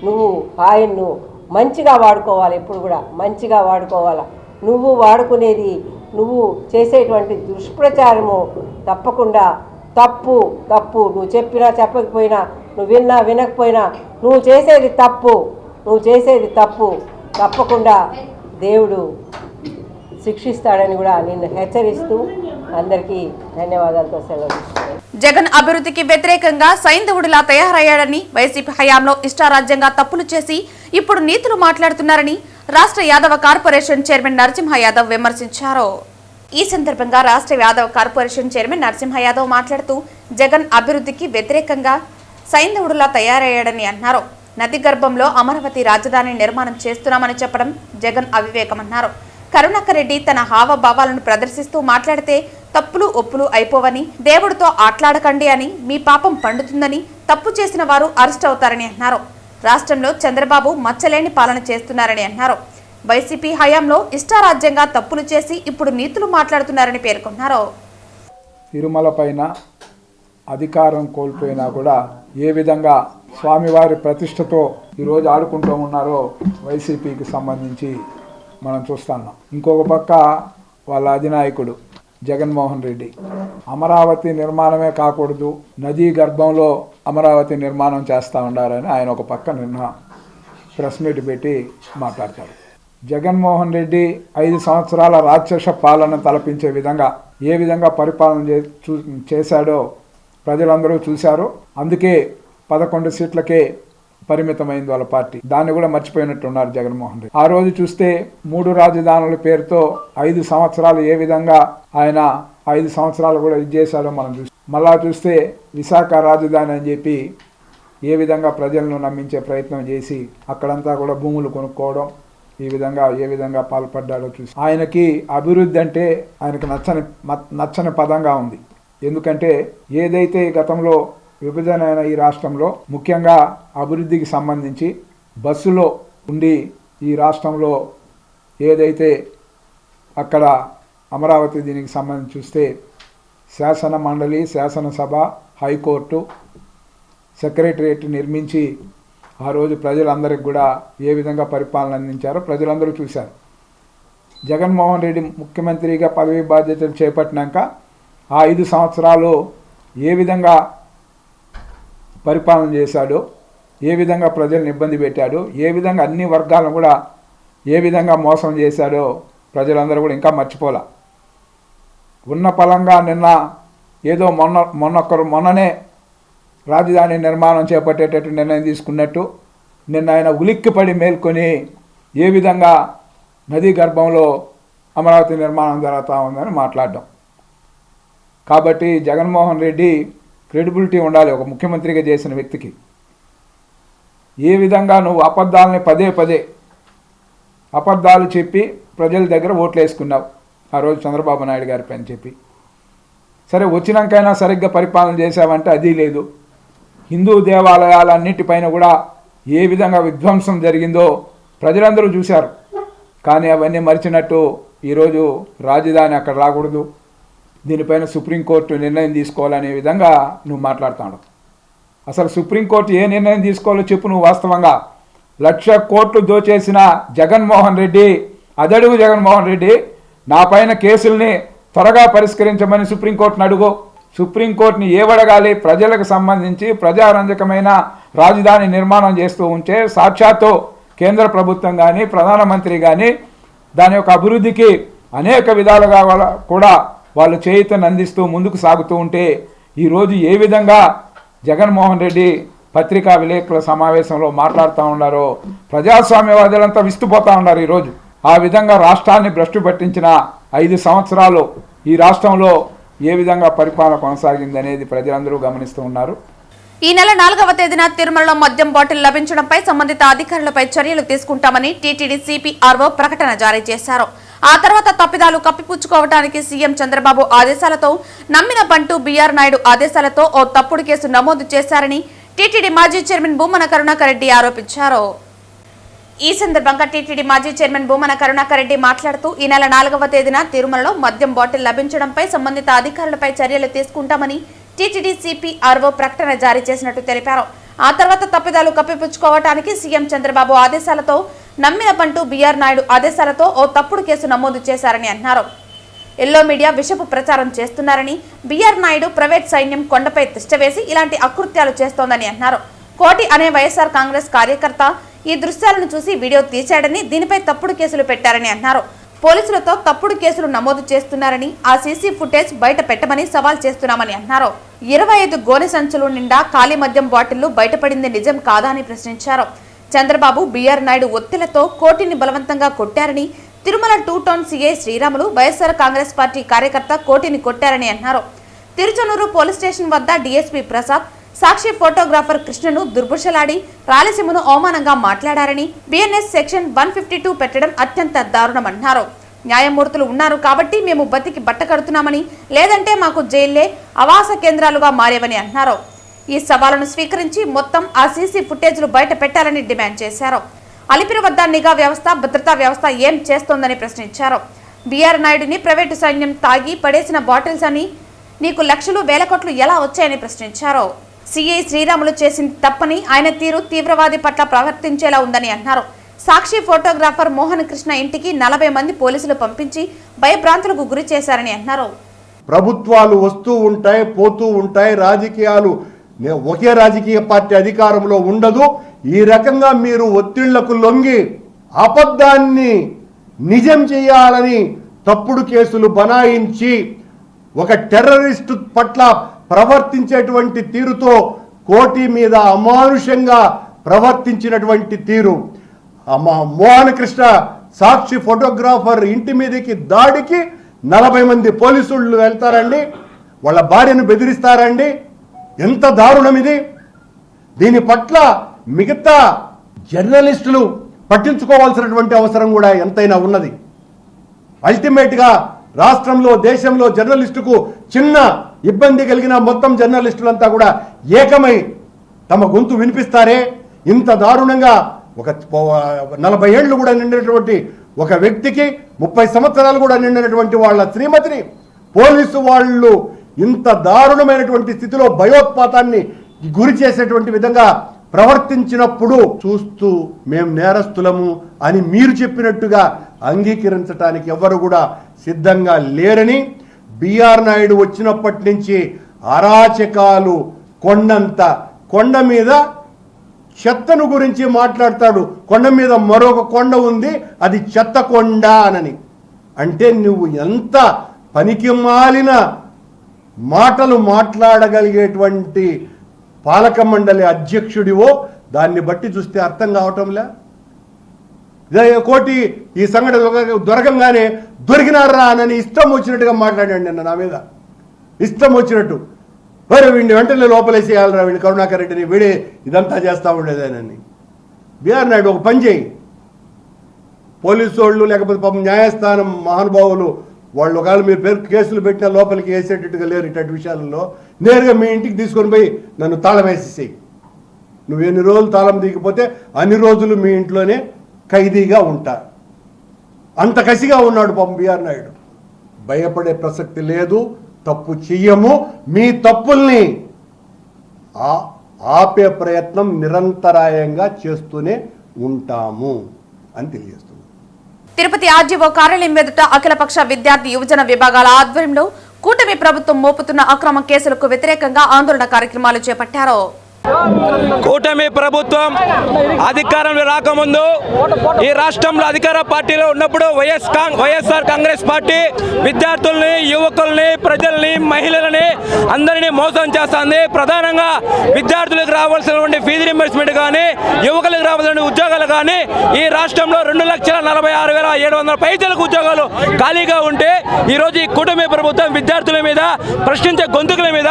నువ్వు ఆయన్ను మంచిగా వాడుకోవాలి, ఎప్పుడు కూడా మంచిగా వాడుకోవాలి. నువ్వు వాడుకునేది, నువ్వు చేసేటువంటి దుష్ప్రచారము తప్పకుండా తప్పు. నువ్వు చెప్పినా చెప్పకపోయినా, నువ్వు విన్నా వినకపోయినా నువ్వు చేసేది తప్పు. తప్పకుండా దేవుడు శిక్షిస్తాడని కూడా నిన్ను హెచ్చరిస్తూ అందరికీ ధన్యవాదాలతో సెలవు. జగన్ అభివృద్ధికి వ్యతిరేకంగా సైంధవుడిలా తయారయ్యాడని, వైసీపీ హయాంలో ఇష్టారాజ్యంగా తప్పులు చేసి ఇప్పుడు నీతులు మాట్లాడుతున్నారని రాష్ట్ర యాదవ కార్పొరేషన్ చైర్మన్ నరసింహ యాదవ్ విమర్శించారు. ఈ సందర్భంగా రాష్ట్ర యాదవ కార్పొరేషన్ చైర్మన్ నరసింహ యాదవ్ మాట్లాడుతూ జగన్ అభివృద్ధికి వ్యతిరేకంగా సైంధవుడిలా తయారయ్యాడని అన్నారు. నది గర్భంలో అమరావతి రాజధాని నిర్మాణం చేస్తున్నామని చెప్పడం జగన్ అవివేకమన్నారు. కరుణాకర్ రెడ్డి తన హావభావాలను ప్రదర్శిస్తూ మాట్లాడితే తప్పులు ఒప్పులు అయిపోవని, దేవుడితో ఆట్లాడకండి అని, మీ పాపం పండుతుందని, తప్పు చేసిన వారు అరెస్ట్ అవుతారని అన్నారు. రాష్ట్రంలో చంద్రబాబు మచ్చలేని పాలన చేస్తున్నారని అన్నారు. వైసీపీ హయాంలో ఇష్టారాజ్యంగా తప్పులు చేసి ఇప్పుడు నీతులు మాట్లాడుతున్నారని పేర్కొన్నారు. తిరుమల పైన అధికారం కోల్పోయినా కూడా ఏ విధంగా స్వామివారి ప్రతిష్టతో ఈరోజు ఆడుకుంటూ ఉన్నారో వైసీపీకి సంబంధించి మనం చూస్తున్నాం. ఇంకొక పక్క వాళ్ళ అధినాయకుడు జగన్మోహన్ రెడ్డి అమరావతి నిర్మాణమే కాకూడదు, నదీ గర్భంలో అమరావతి నిర్మాణం చేస్తూ ఉండాలని ఆయన ఒక పక్క నిన్న ప్రెస్ మీట్ పెట్టి మాట్లాడతారు. జగన్మోహన్ రెడ్డి 5 సంవత్సరాల రాక్షస పాలన తలపించే విధంగా ఏ విధంగా పరిపాలన చేశాడో ప్రజలందరూ చూశారు. అందుకే 11 సీట్లకే పరిమితమైంది వాళ్ళ పార్టీ. దాన్ని కూడా మర్చిపోయినట్టున్నారు జగన్మోహన్ రెడ్డి. ఆ రోజు చూస్తే 3 రాజధానుల పేరుతో 5 సంవత్సరాలు ఏ విధంగా ఆయన 5 సంవత్సరాలు కూడా ఇది చేశాడో మనం చూస్తాం. మళ్ళా చూస్తే విశాఖ రాజధాని అని చెప్పి ఏ విధంగా ప్రజలను నమ్మించే ప్రయత్నం చేసి అక్కడంతా కూడా భూములు కొనుక్కోవడం, ఈ విధంగా ఏ విధంగా పాల్పడ్డాడో చూసి ఆయనకి అభివృద్ధి అంటే ఆయనకు నచ్చని పదంగా ఉంది. ఎందుకంటే ఏదైతే గతంలో విభజన అయిన ఈ రాష్ట్రంలో ముఖ్యంగా అభివృద్ధికి సంబంధించి బస్సులో ఉండి ఈ రాష్ట్రంలో ఏదైతే అక్కడ అమరావతి దీనికి సంబంధించి చూస్తే శాసన మండలి, శాసనసభ, హైకోర్టు, సెక్రటరియట్ నిర్మించి ఆ రోజు ప్రజలందరికీ కూడా ఏ విధంగా పరిపాలన అందించారో ప్రజలందరూ చూశారు. జగన్మోహన్ రెడ్డి ముఖ్యమంత్రిగా పదవి బాధ్యతలు చేపట్టినాక ఆ 5 సంవత్సరాలు ఏ విధంగా పరిపాలన చేశాడో, ఏ విధంగా ప్రజలను ఇబ్బంది పెట్టాడో, ఏ విధంగా అన్ని వర్గాలను కూడా ఏ విధంగా మోసం చేశాడో ప్రజలందరూ కూడా ఇంకా మర్చిపోలే. ఉన్న పలంగా నిన్న ఏదో మొన్ననే రాజధాని నిర్మాణం చేపట్టేటట్టు నిర్ణయం తీసుకున్నట్టు నిన్న ఆయన ఉలిక్కిపడి మేల్కొని ఏ విధంగా నదీ గర్భంలో అమరావతి నిర్మాణం జరుగుతూ ఉందని మాట్లాడడం. కాబట్టి జగన్మోహన్ రెడ్డి క్రెడిబిలిటీ ఉండాలి ఒక ముఖ్యమంత్రిగా చేసిన వ్యక్తికి. ఏ విధంగా నువ్వు అబద్ధాలని పదే అబద్ధాలు చెప్పి ప్రజల దగ్గర ఓట్లు వేసుకున్నావు ఆ రోజు చంద్రబాబు నాయుడు గారి పైన చెప్పి. సరే వచ్చినాకైనా సరిగ్గా పరిపాలన చేసావంటే అది లేదు. హిందూ దేవాలయాలన్నిటిపైన కూడా ఏ విధంగా విధ్వంసం జరిగిందో ప్రజలందరూ చూశారు. కానీ అవన్నీ మరిచినట్టు ఈరోజు రాజధాని అక్కడ రాకూడదు, దీనిపైన సుప్రీంకోర్టు నిర్ణయం తీసుకోవాలనే విధంగా నువ్వు మాట్లాడుతున్నావు. అసలు సుప్రీంకోర్టు ఏ నిర్ణయం తీసుకోవాలో చెప్పు. నువ్వు వాస్తవంగా 1,00,000 కోట్లు దోచేసిన జగన్మోహన్ రెడ్డి, అదడుగు జగన్మోహన్ రెడ్డి, నా పైన కేసుల్ని త్వరగా పరిష్కరించమని సుప్రీంకోర్టును అడుగు. సుప్రీంకోర్టుని ఏవడగాలి? ప్రజలకు సంబంధించి ప్రజారంజకమైన రాజధాని నిర్మాణం చేస్తూ ఉంటే సాక్షాత్తు కేంద్ర ప్రభుత్వం కానీ ప్రధానమంత్రి కానీ దాని యొక్క అభివృద్ధికి అనేక విధాలుగా కూడా వాళ్ళు చేయూతను అందిస్తూ ముందుకు సాగుతూ ఉంటే ఈరోజు ఏ విధంగా జగన్మోహన్ రెడ్డి పత్రికా విలేకరుల సమావేశంలో మాట్లాడుతూ ఉన్నారో ప్రజాస్వామ్యవాదులంతా విస్తుపోతూ ఉన్నారు. ఈరోజు ఆ విధంగా రాష్ట్రాన్ని భ్రష్టు పట్టించిన 5 సంవత్సరాలు ఈ రాష్ట్రంలో ఏ విధంగా పరిపాలన కొనసాగింది అనేది ప్రజలందరూ గమనిస్తూ ఉన్నారు. ఈ నెల 4వ తేదీన తిరుమలలో మద్యం బాటిల్ లభించడంపై సంబంధిత అధికారులపై చర్యలు తీసుకుంటామని టీటీడీ సిపిఆర్ఓ ప్రకటన జారీ చేశారు. ఆ తర్వాత తప్పిదాలు కప్పిపుచ్చుకోవడానికి సీఎం చంద్రబాబు ఆదేశాలతో నమ్మిన బంటు బీఆర్ నాయుడు ఆదేశాలతో ఓ తప్పుడు కేసు నమోదు చేశారని టీటీడీ మాజీ చైర్మన్ భూమన కరుణాకర్ రెడ్డి ఆరోపించారు. ఈ సందర్భంగా టీటీడీ మాజీ చైర్మన్ భూమన కరుణాకర్ రెడ్డి మాట్లాడుతూ ఈ నెల 4వ తేదీన తిరుమలలో మద్యం బాటిల్ లభించడంపై సంబంధిత అధికారులపై చర్యలు తీసుకుంటామని టీటీడీ సిపిఆర్ఓ ప్రకటన జారీ చేసినట్టు తెలిపారు. ఆ తర్వాత తప్పిదాలు కప్పిపుచ్చుకోవడానికి సీఎం చంద్రబాబు ఆదేశాలతో నమ్మిన పంటూ బీఆర్ నాయుడు ఆదేశాలతో ఓ తప్పుడు కేసు నమోదు చేశారని అన్నారు. ఎల్లో మీడియా విషపు ప్రచారం చేస్తున్నారని, బీఆర్ నాయుడు ప్రైవేట్ సైన్యం కొండపై తిష్టవేసి ఇలాంటి అకృత్యాలు చేస్తోందని అన్నారు. కోటి అనే వైఎస్ఆర్ కాంగ్రెస్ కార్యకర్త ఈ దృశ్యాలను చూసి వీడియో తీశాడని, దీనిపై తప్పుడు కేసులు పెట్టారని అన్నారు. పోలీసులతో తప్పుడు కేసులు నమోదు చేస్తున్నారని, ఆ సీసీ ఫుటేజ్ బయట పెట్టమని సవాల్ చేస్తున్నామని అన్నారు. 25 గోనె సంచులు నిండా ఖాళీ మద్యం బాటిళ్లు బయటపడింది నిజం కాదా అని ప్రశ్నించారు. చంద్రబాబు బీఆర్ నాయుడు ఒత్తిళ్లతో కోటిని బలవంతంగా కొట్టారని, Tirumala 2 town CI Sriramulu YSR Congress party కార్యకర్త కోటిని కొట్టారని అన్నారు. తిరుచనూరు పోలీస్ స్టేషన్ వద్ద డీఎస్పీ ప్రసాద్ సాక్షి ఫోటోగ్రాఫర్ కృష్ణను దుర్భుషలాడి రాయలసీమను అవమానంగా మాట్లాడారని, బిఎన్ఎస్ సెక్షన్ 152 పెట్టడం అత్యంత దారుణమన్నారు. న్యాయమూర్తులు ఉన్నారు కాబట్టి మేము బతికి బట్ట కడుతున్నామని, లేదంటే మాకు జైళ్లే ఆవాస కేంద్రాలుగా మారేవని అన్నారు. ఈ సవాలును స్వీకరించి మొత్తం ఆ సీసీ ఫుటేజ్లు బయట పెట్టాలని డిమాండ్ చేశారు. అలిపిరి వద్ద నిఘా వ్యవస్థ, భద్రతా వ్యవస్థ ఏం చేస్తోందని ప్రశ్నించారు. బీఆర్ నాయుడిని ప్రైవేటు సైన్యం తాగి పడేసిన బాటిల్స్ అని నీకు లక్షలు వేల కోట్లు ఎలా వచ్చాయని ప్రశ్నించారు. సీఐ శ్రీరాములు చేసింది తప్పని, ఆయన తీరు తీవ్రవాది పట్ల ప్రవర్తించేలా ఉందని అన్నారు. సాక్షి ఫోటోగ్రాఫర్ మోహన్ కృష్ణ ఇంటికి 40 మంది పోలీసులు పంపించి భయభ్రాంతులకు గురి చేశారని అన్నారు. ప్రభుత్వాలు వస్తూ ఉంటాయి, పోతూ ఉంటాయి, రాజకీయాలు ఒకే రాజకీయ పార్టీ అధికారంలో ఉండదు. ఈ రకంగా మీరు ఒత్తిళ్లకు లొంగి అబద్ధాన్ని నిజం చేయాలని తప్పుడు కేసులు బనాయించి ఒక టెర్రరిస్టు పట్ల ప్రవర్తించేటువంటి తీరుతో కోటి మీద అమానుషంగా ప్రవర్తించినటువంటి తీరు, మోహన్ కృష్ణ సాక్షి ఫోటోగ్రాఫర్ ఇంటి మీదకి దాడికి 40 మంది పోలీసులు వెళ్తారండి, వాళ్ళ భార్యను బెదిరిస్తారండి. ఎంత దారుణం ఇది! దీని పట్ల మిగతా జర్నలిస్టులు పట్టించుకోవాల్సినటువంటి అవసరం కూడా ఎంతైనా ఉన్నది. అల్టిమేట్గా రాష్ట్రంలో, దేశంలో జర్నలిస్టుకు చిన్న ఇబ్బంది కలిగిన మొత్తం జర్నలిస్టులంతా కూడా ఏకమై తమ గొంతు వినిపిస్తారే. ఇంత దారుణంగా ఒక 40 ఏళ్ళు కూడా నిండినటువంటి ఒక వ్యక్తికి 30 సంవత్సరాలు కూడా నిండినటువంటి వాళ్ళ శ్రీమతిని పోలీసు వాళ్ళు ఇంత దారుణమైనటువంటి స్థితిలో భయోత్పాతాన్ని గురి చేసేటువంటి విధంగా ప్రవర్తించినప్పుడు చూస్తూ మేము నేరస్తులము అని మీరు చెప్పినట్టుగా అంగీకరించడానికి ఎవరు కూడా సిద్ధంగా లేరని, బీఆర్ నాయుడు వచ్చినప్పటి నుంచి అరాచకాలు కొండంత, కొండ మీద చెత్తను గురించి మాట్లాడతాడు. కొండ మీద మరొక కొండ ఉంది, అది చెత్త కొండ అనని. అంటే నువ్వు ఎంత పనికి మాలిన మాటలు మాట్లాడగలిగేటువంటి పాలక మండలి అధ్యక్షుడివో దాన్ని బట్టి చూస్తే అర్థం కావటంలే. కోటి ఈ సంఘటన దొరకంగానే దొరికినారా అని ఇష్టం వచ్చినట్టుగా మాట్లాడాడు నిన్న నా మీద, ఇష్టం వచ్చినట్టు. మరి వీడిని వెంటనే లోపలేసేయాలరా, వీడిని కరుణాకర్ రెడ్డిని, వీడే ఇదంతా చేస్తూ ఉండేదానని. బీఆర్ నాయుడు ఒక పని చేయి, పోలీసు వాళ్ళు లేకపోతే పాపం న్యాయస్థానం మహానుభావులు వాళ్ళు ఒకవేళ మీరు పేరు కేసులు పెట్టినా లోపలికి వేసేటట్టుగా లేరు ఇట్లాంటి విషయాలలో, నేరుగా మీ ఇంటికి తీసుకొని పోయి నన్ను తాళం వేసేసేయి. నువ్వు ఎన్ని రోజులు తాళం దిగిపోతే అన్ని రోజులు మీ ఇంట్లోనే ఖైదీగా ఉంటా. అంత కసిగా ఉన్నాడు పాపం బీఆర్ నాయుడు. భయపడే ప్రసక్తి లేదు, తప్పు చెయ్యము, మీ తప్పుల్ని ఆపే ప్రయత్నం నిరంతరాయంగా చేస్తూనే ఉంటాము అని తెలియజేస్తుంది. తిరుపతి ఆర్జీఓ కార్యాలయం ఎదుట అఖిలపక్ష విద్యార్థి యువజన విభాగాల ఆధ్వర్యంలో కూటమి ప్రభుత్వం మోపుతున్న అక్రమ కేసులకు వ్యతిరేకంగా ఆందోళన కార్యక్రమాలు చేపట్టారు. కూటమి ప్రభుత్వం అధికారంలో రాకముందు ఈ రాష్ట్రంలో అధికార పార్టీలో ఉన్నప్పుడు వైఎస్ఆర్ కాంగ్రెస్ పార్టీ విద్యార్థుల్ని, యువకుల్ని, ప్రజల్ని, మహిళలని అందరినీ మోసం చేస్తుంది. ప్రధానంగా విద్యార్థులకు రావాల్సినటువంటి ఫీజు రింబర్స్మెంట్ కానీ, యువకులకు రావాల్సిన ఉద్యోగాలు కానీ ఈ రాష్ట్రంలో 2,46,700 పైసలకు ఉద్యోగాలు ఖాళీగా ఉంటే ఈరోజు ఈ కూటమి ప్రభుత్వం విద్యార్థుల మీద, ప్రశ్నించే గొంతుకుల మీద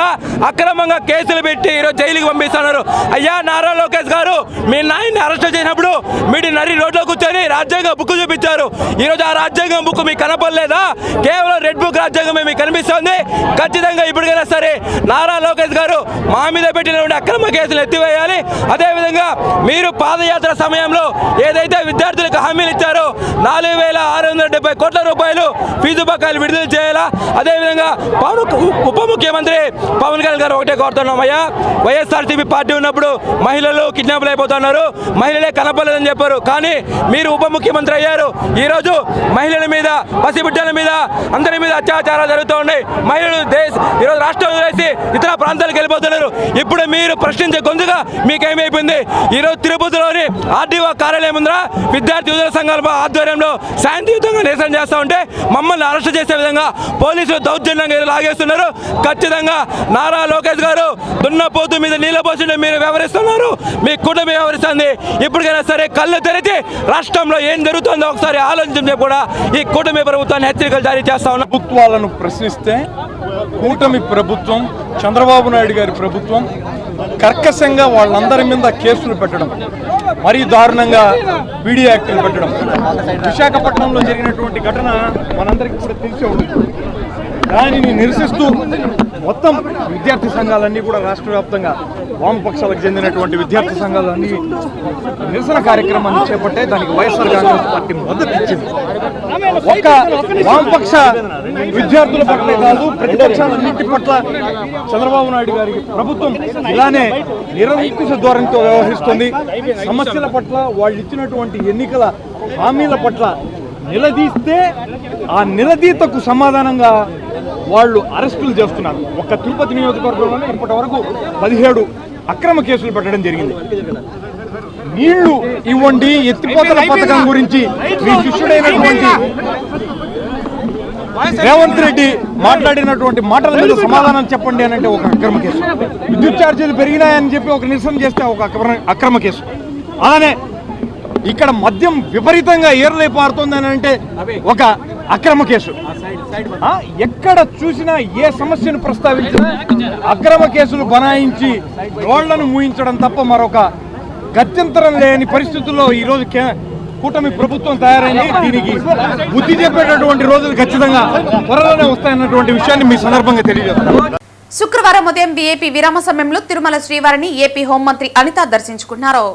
అక్రమంగా కేసులు పెట్టి ఈరోజు జైలుకి పంపిస్తారు. చేస్తున్నారు. అయ్యా నారా లోకేష్ గారు, మీ నాయన్ని అరెస్ట్ చేసినప్పుడు మీరు నరి రోడ్లో కూర్చొని రాజ్యాంగ బుక్ చూపించారు. ఈరోజు ఆ రాజ్యాంగం బుక్ మీకు కనపడలేదా? కేవలం రెడ్ బుక్ రాజ్యాంగమే మీకు కనిపిస్తుంది. ఖచ్చితంగా ఇప్పటికైనా సరే నారా లోకేష్ గారు మా మీద పెట్టినటువంటి అక్రమ కేసులు ఎత్తివేయాలి. అదేవిధంగా మీరు పాదయాత్ర సమయంలో ఏదైతే విద్యార్థులకు హామీలు ఇచ్చారో 4,670 కోట్ల రూపాయలు ఫీజు బకాయిలు విడుదల చేయాలా. అదేవిధంగా ఉప ముఖ్యమంత్రి పవన్ కళ్యాణ్ గారు ఒకటే కోరుతున్నామయ్యా, వైఎస్ఆర్సీపీ పార్టీ ఉన్నప్పుడు మహిళలు కిడ్నాప్లు అయిపోతున్నారు, మహిళలే కనపడలేదని చెప్పారు. కానీ మీరు ఉప ముఖ్యమంత్రి అయ్యారు. ఈరోజు మహిళల మీద, పసిబిడ్డల మీద, అందరి మీద అత్యాచారాలు జరుగుతూ ఉన్నాయి. మహిళలు ఈరోజు రాష్ట్రం వదిలేసి ఇతర ప్రాంతాలకు వెళ్ళిపోతున్నారు. ఇప్పుడు మీరు ప్రశ్నించే గొంతుగా మీకేమైపోయింది? ఈరోజు తిరుపతిలోని ఆర్డీఓ కార్యాలయం ముందర విద్యార్థి యువజన సంఘాల ఆధ్వర్యంలో శాంతియుతంగా నిరసన చేస్తూ ఉంటే మమ్మల్ని అరెస్ట్ చేసే విధంగా పోలీసులు దౌర్జన్యంగా లాగేస్తున్నారు. ఖచ్చితంగా నారా లోకేష్ గారు దున్నపోతు మీద నీళ్ళ పోసిన మీరు వ్యవహరిస్తున్నారు, మీ కూటమి వ్యవహరిస్తుంది. ఇప్పటికైనా సరే కళ్ళు తెరిచి రాష్ట్రంలో ఏం జరుగుతుందో ఒకసారి ఆలోచించే కూడా ఈ కూటమి ప్రభుత్వాన్ని హెచ్చరికలు జారీ చేస్తా ఉన్నారు. ప్రభుత్వాలను ప్రశ్నిస్తే కూటమి ప్రభుత్వం, చంద్రబాబు నాయుడు గారి ప్రభుత్వం కర్కశంగా వాళ్ళందరి మీద కేసులు పెట్టడం, మరీ దారుణంగా పీడీ యాక్టులు పెట్టడం. విశాఖపట్నంలో జరిగినటువంటి ఘటన మనందరికీ కూడా తెలిసే ఉంటుంది. దానిని నిరసిస్తూ మొత్తం విద్యార్థి సంఘాలన్నీ కూడా రాష్ట్ర వ్యాప్తంగా వామపక్షాలకు చెందినటువంటి విద్యార్థి సంఘాలన్నీ నిరసన కార్యక్రమాన్ని చేపట్టే దానికి వైఎస్ఆర్ కాంగ్రెస్ పార్టీ మద్దతు ఇచ్చింది. ఒక్క వామపక్ష విద్యార్థుల పట్లే కాదు, ప్రతిపక్షాలన్నింటి పట్ల చంద్రబాబు నాయుడు గారి ప్రభుత్వం ఇలానే నిరంకుశ ధోరణితో వ్యవహరిస్తుంది. సమస్యల పట్ల వాళ్ళు ఇచ్చినటువంటి ఎన్నికల హామీల పట్ల నిలదీస్తే ఆ నిలదీతకు సమాధానంగా వాళ్ళు అరెస్టులు చేస్తున్నారు. ఒక్క తిరుపతి నియోజకవర్గంలోనే ఇప్పటి వరకు 17 అక్రమ కేసులు పెట్టడం జరిగింది. నీళ్లు ఇవ్వండి, ఎత్తిపోతల పథకం గురించి మీ శిష్యుడైనటువంటి రేవంత్ రెడ్డి మాట్లాడినటువంటి మాటల మీద సమాధానం చెప్పండి అని అంటే ఒక అక్రమ కేసు. విద్యుత్ ఛార్జీలు పెరిగినాయని చెప్పి ఒక నిరసన చేస్తే ఒక అక్రమ కేసు. అలానే ఇక్కడ మద్యం విపరీతంగా ఏర్లై పారుతోందని అంటే ఒక అక్రమ కేసు. ఎక్కడ చూసినా ఏ సమస్యను ప్రస్తావించినా అక్రమ కేసులు బనాయించి రోళ్లను మూయించడం తప్ప మరొక గత్యంతరం లేని పరిస్థితుల్లో ఈరోజు కూటమి ప్రభుత్వం తయారైంది. దీనికి బుద్ధి చెప్పేటటువంటి రోజులు ఖచ్చితంగా త్వరలోనే వస్తాయన్నటువంటి విషయాన్ని మీ సందర్భంగా తెలియజేస్తాను. శుక్రవారం ఉదయం వీఐపీ విరామ సమయంలో తిరుమల శ్రీవారిని ఏపీ హోంమంత్రి అనిత దర్శించుకున్నారు.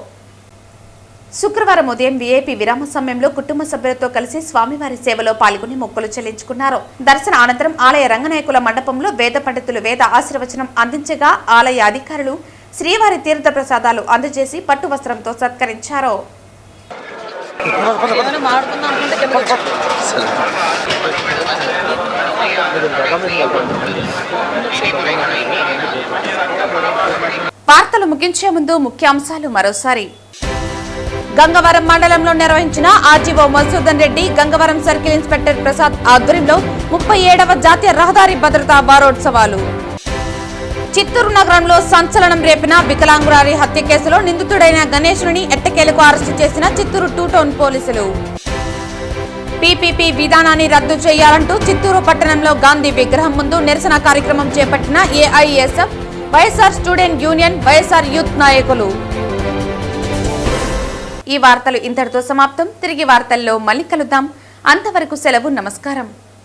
శుక్రవారం ఉదయం వీఐపీ విరామ సమయంలో కుటుంబ సభ్యులతో కలిసి స్వామివారి సేవలో పాల్గొని మొక్కులు చెల్లించుకున్నారు. దర్శన అనంతరం ఆలయ రంగనాయకుల మండపంలో వేద పండితులు వేద ఆశీర్వచనం అందించగా ఆలయ అధికారులు శ్రీవారి తీర్థ ప్రసాదాలు అందజేసి పట్టు వస్త్రంతో సత్కరించారు. వార్తలు ముగించే ముందు ముఖ్యాంశాలు మరోసారి. గంగవరం మండలంలో నిర్వహించిన RGO Madhusudan Reddy, Gangavaram circle inspector Prasad ఆధ్వర్యంలో 37వ జాతీయ రహదారి భద్రతా వారోత్సవాలు. చిత్తూరు నగరంలో సంచలనం రేపిన వికలాంగురారి హత్య కేసులో నిందితుడైన గణేశుని ఎట్టకేలకు అరెస్టు చేసిన చిత్తూరు 2 టౌన్ పోలీసులు. పీపీపీ విధానాన్ని రద్దు చేయాలంటూ చిత్తూరు పట్టణంలో గాంధీ విగ్రహం ముందు నిరసన కార్యక్రమం చేపట్టిన AISF, YSR student union, YSR youth నాయకులు. ఈ వార్తలు ఇంతటితో సమాప్తం. తిరిగి వార్తల్లో మళ్ళీ కలుద్దాం. అంతవరకు సెలవు. నమస్కారం.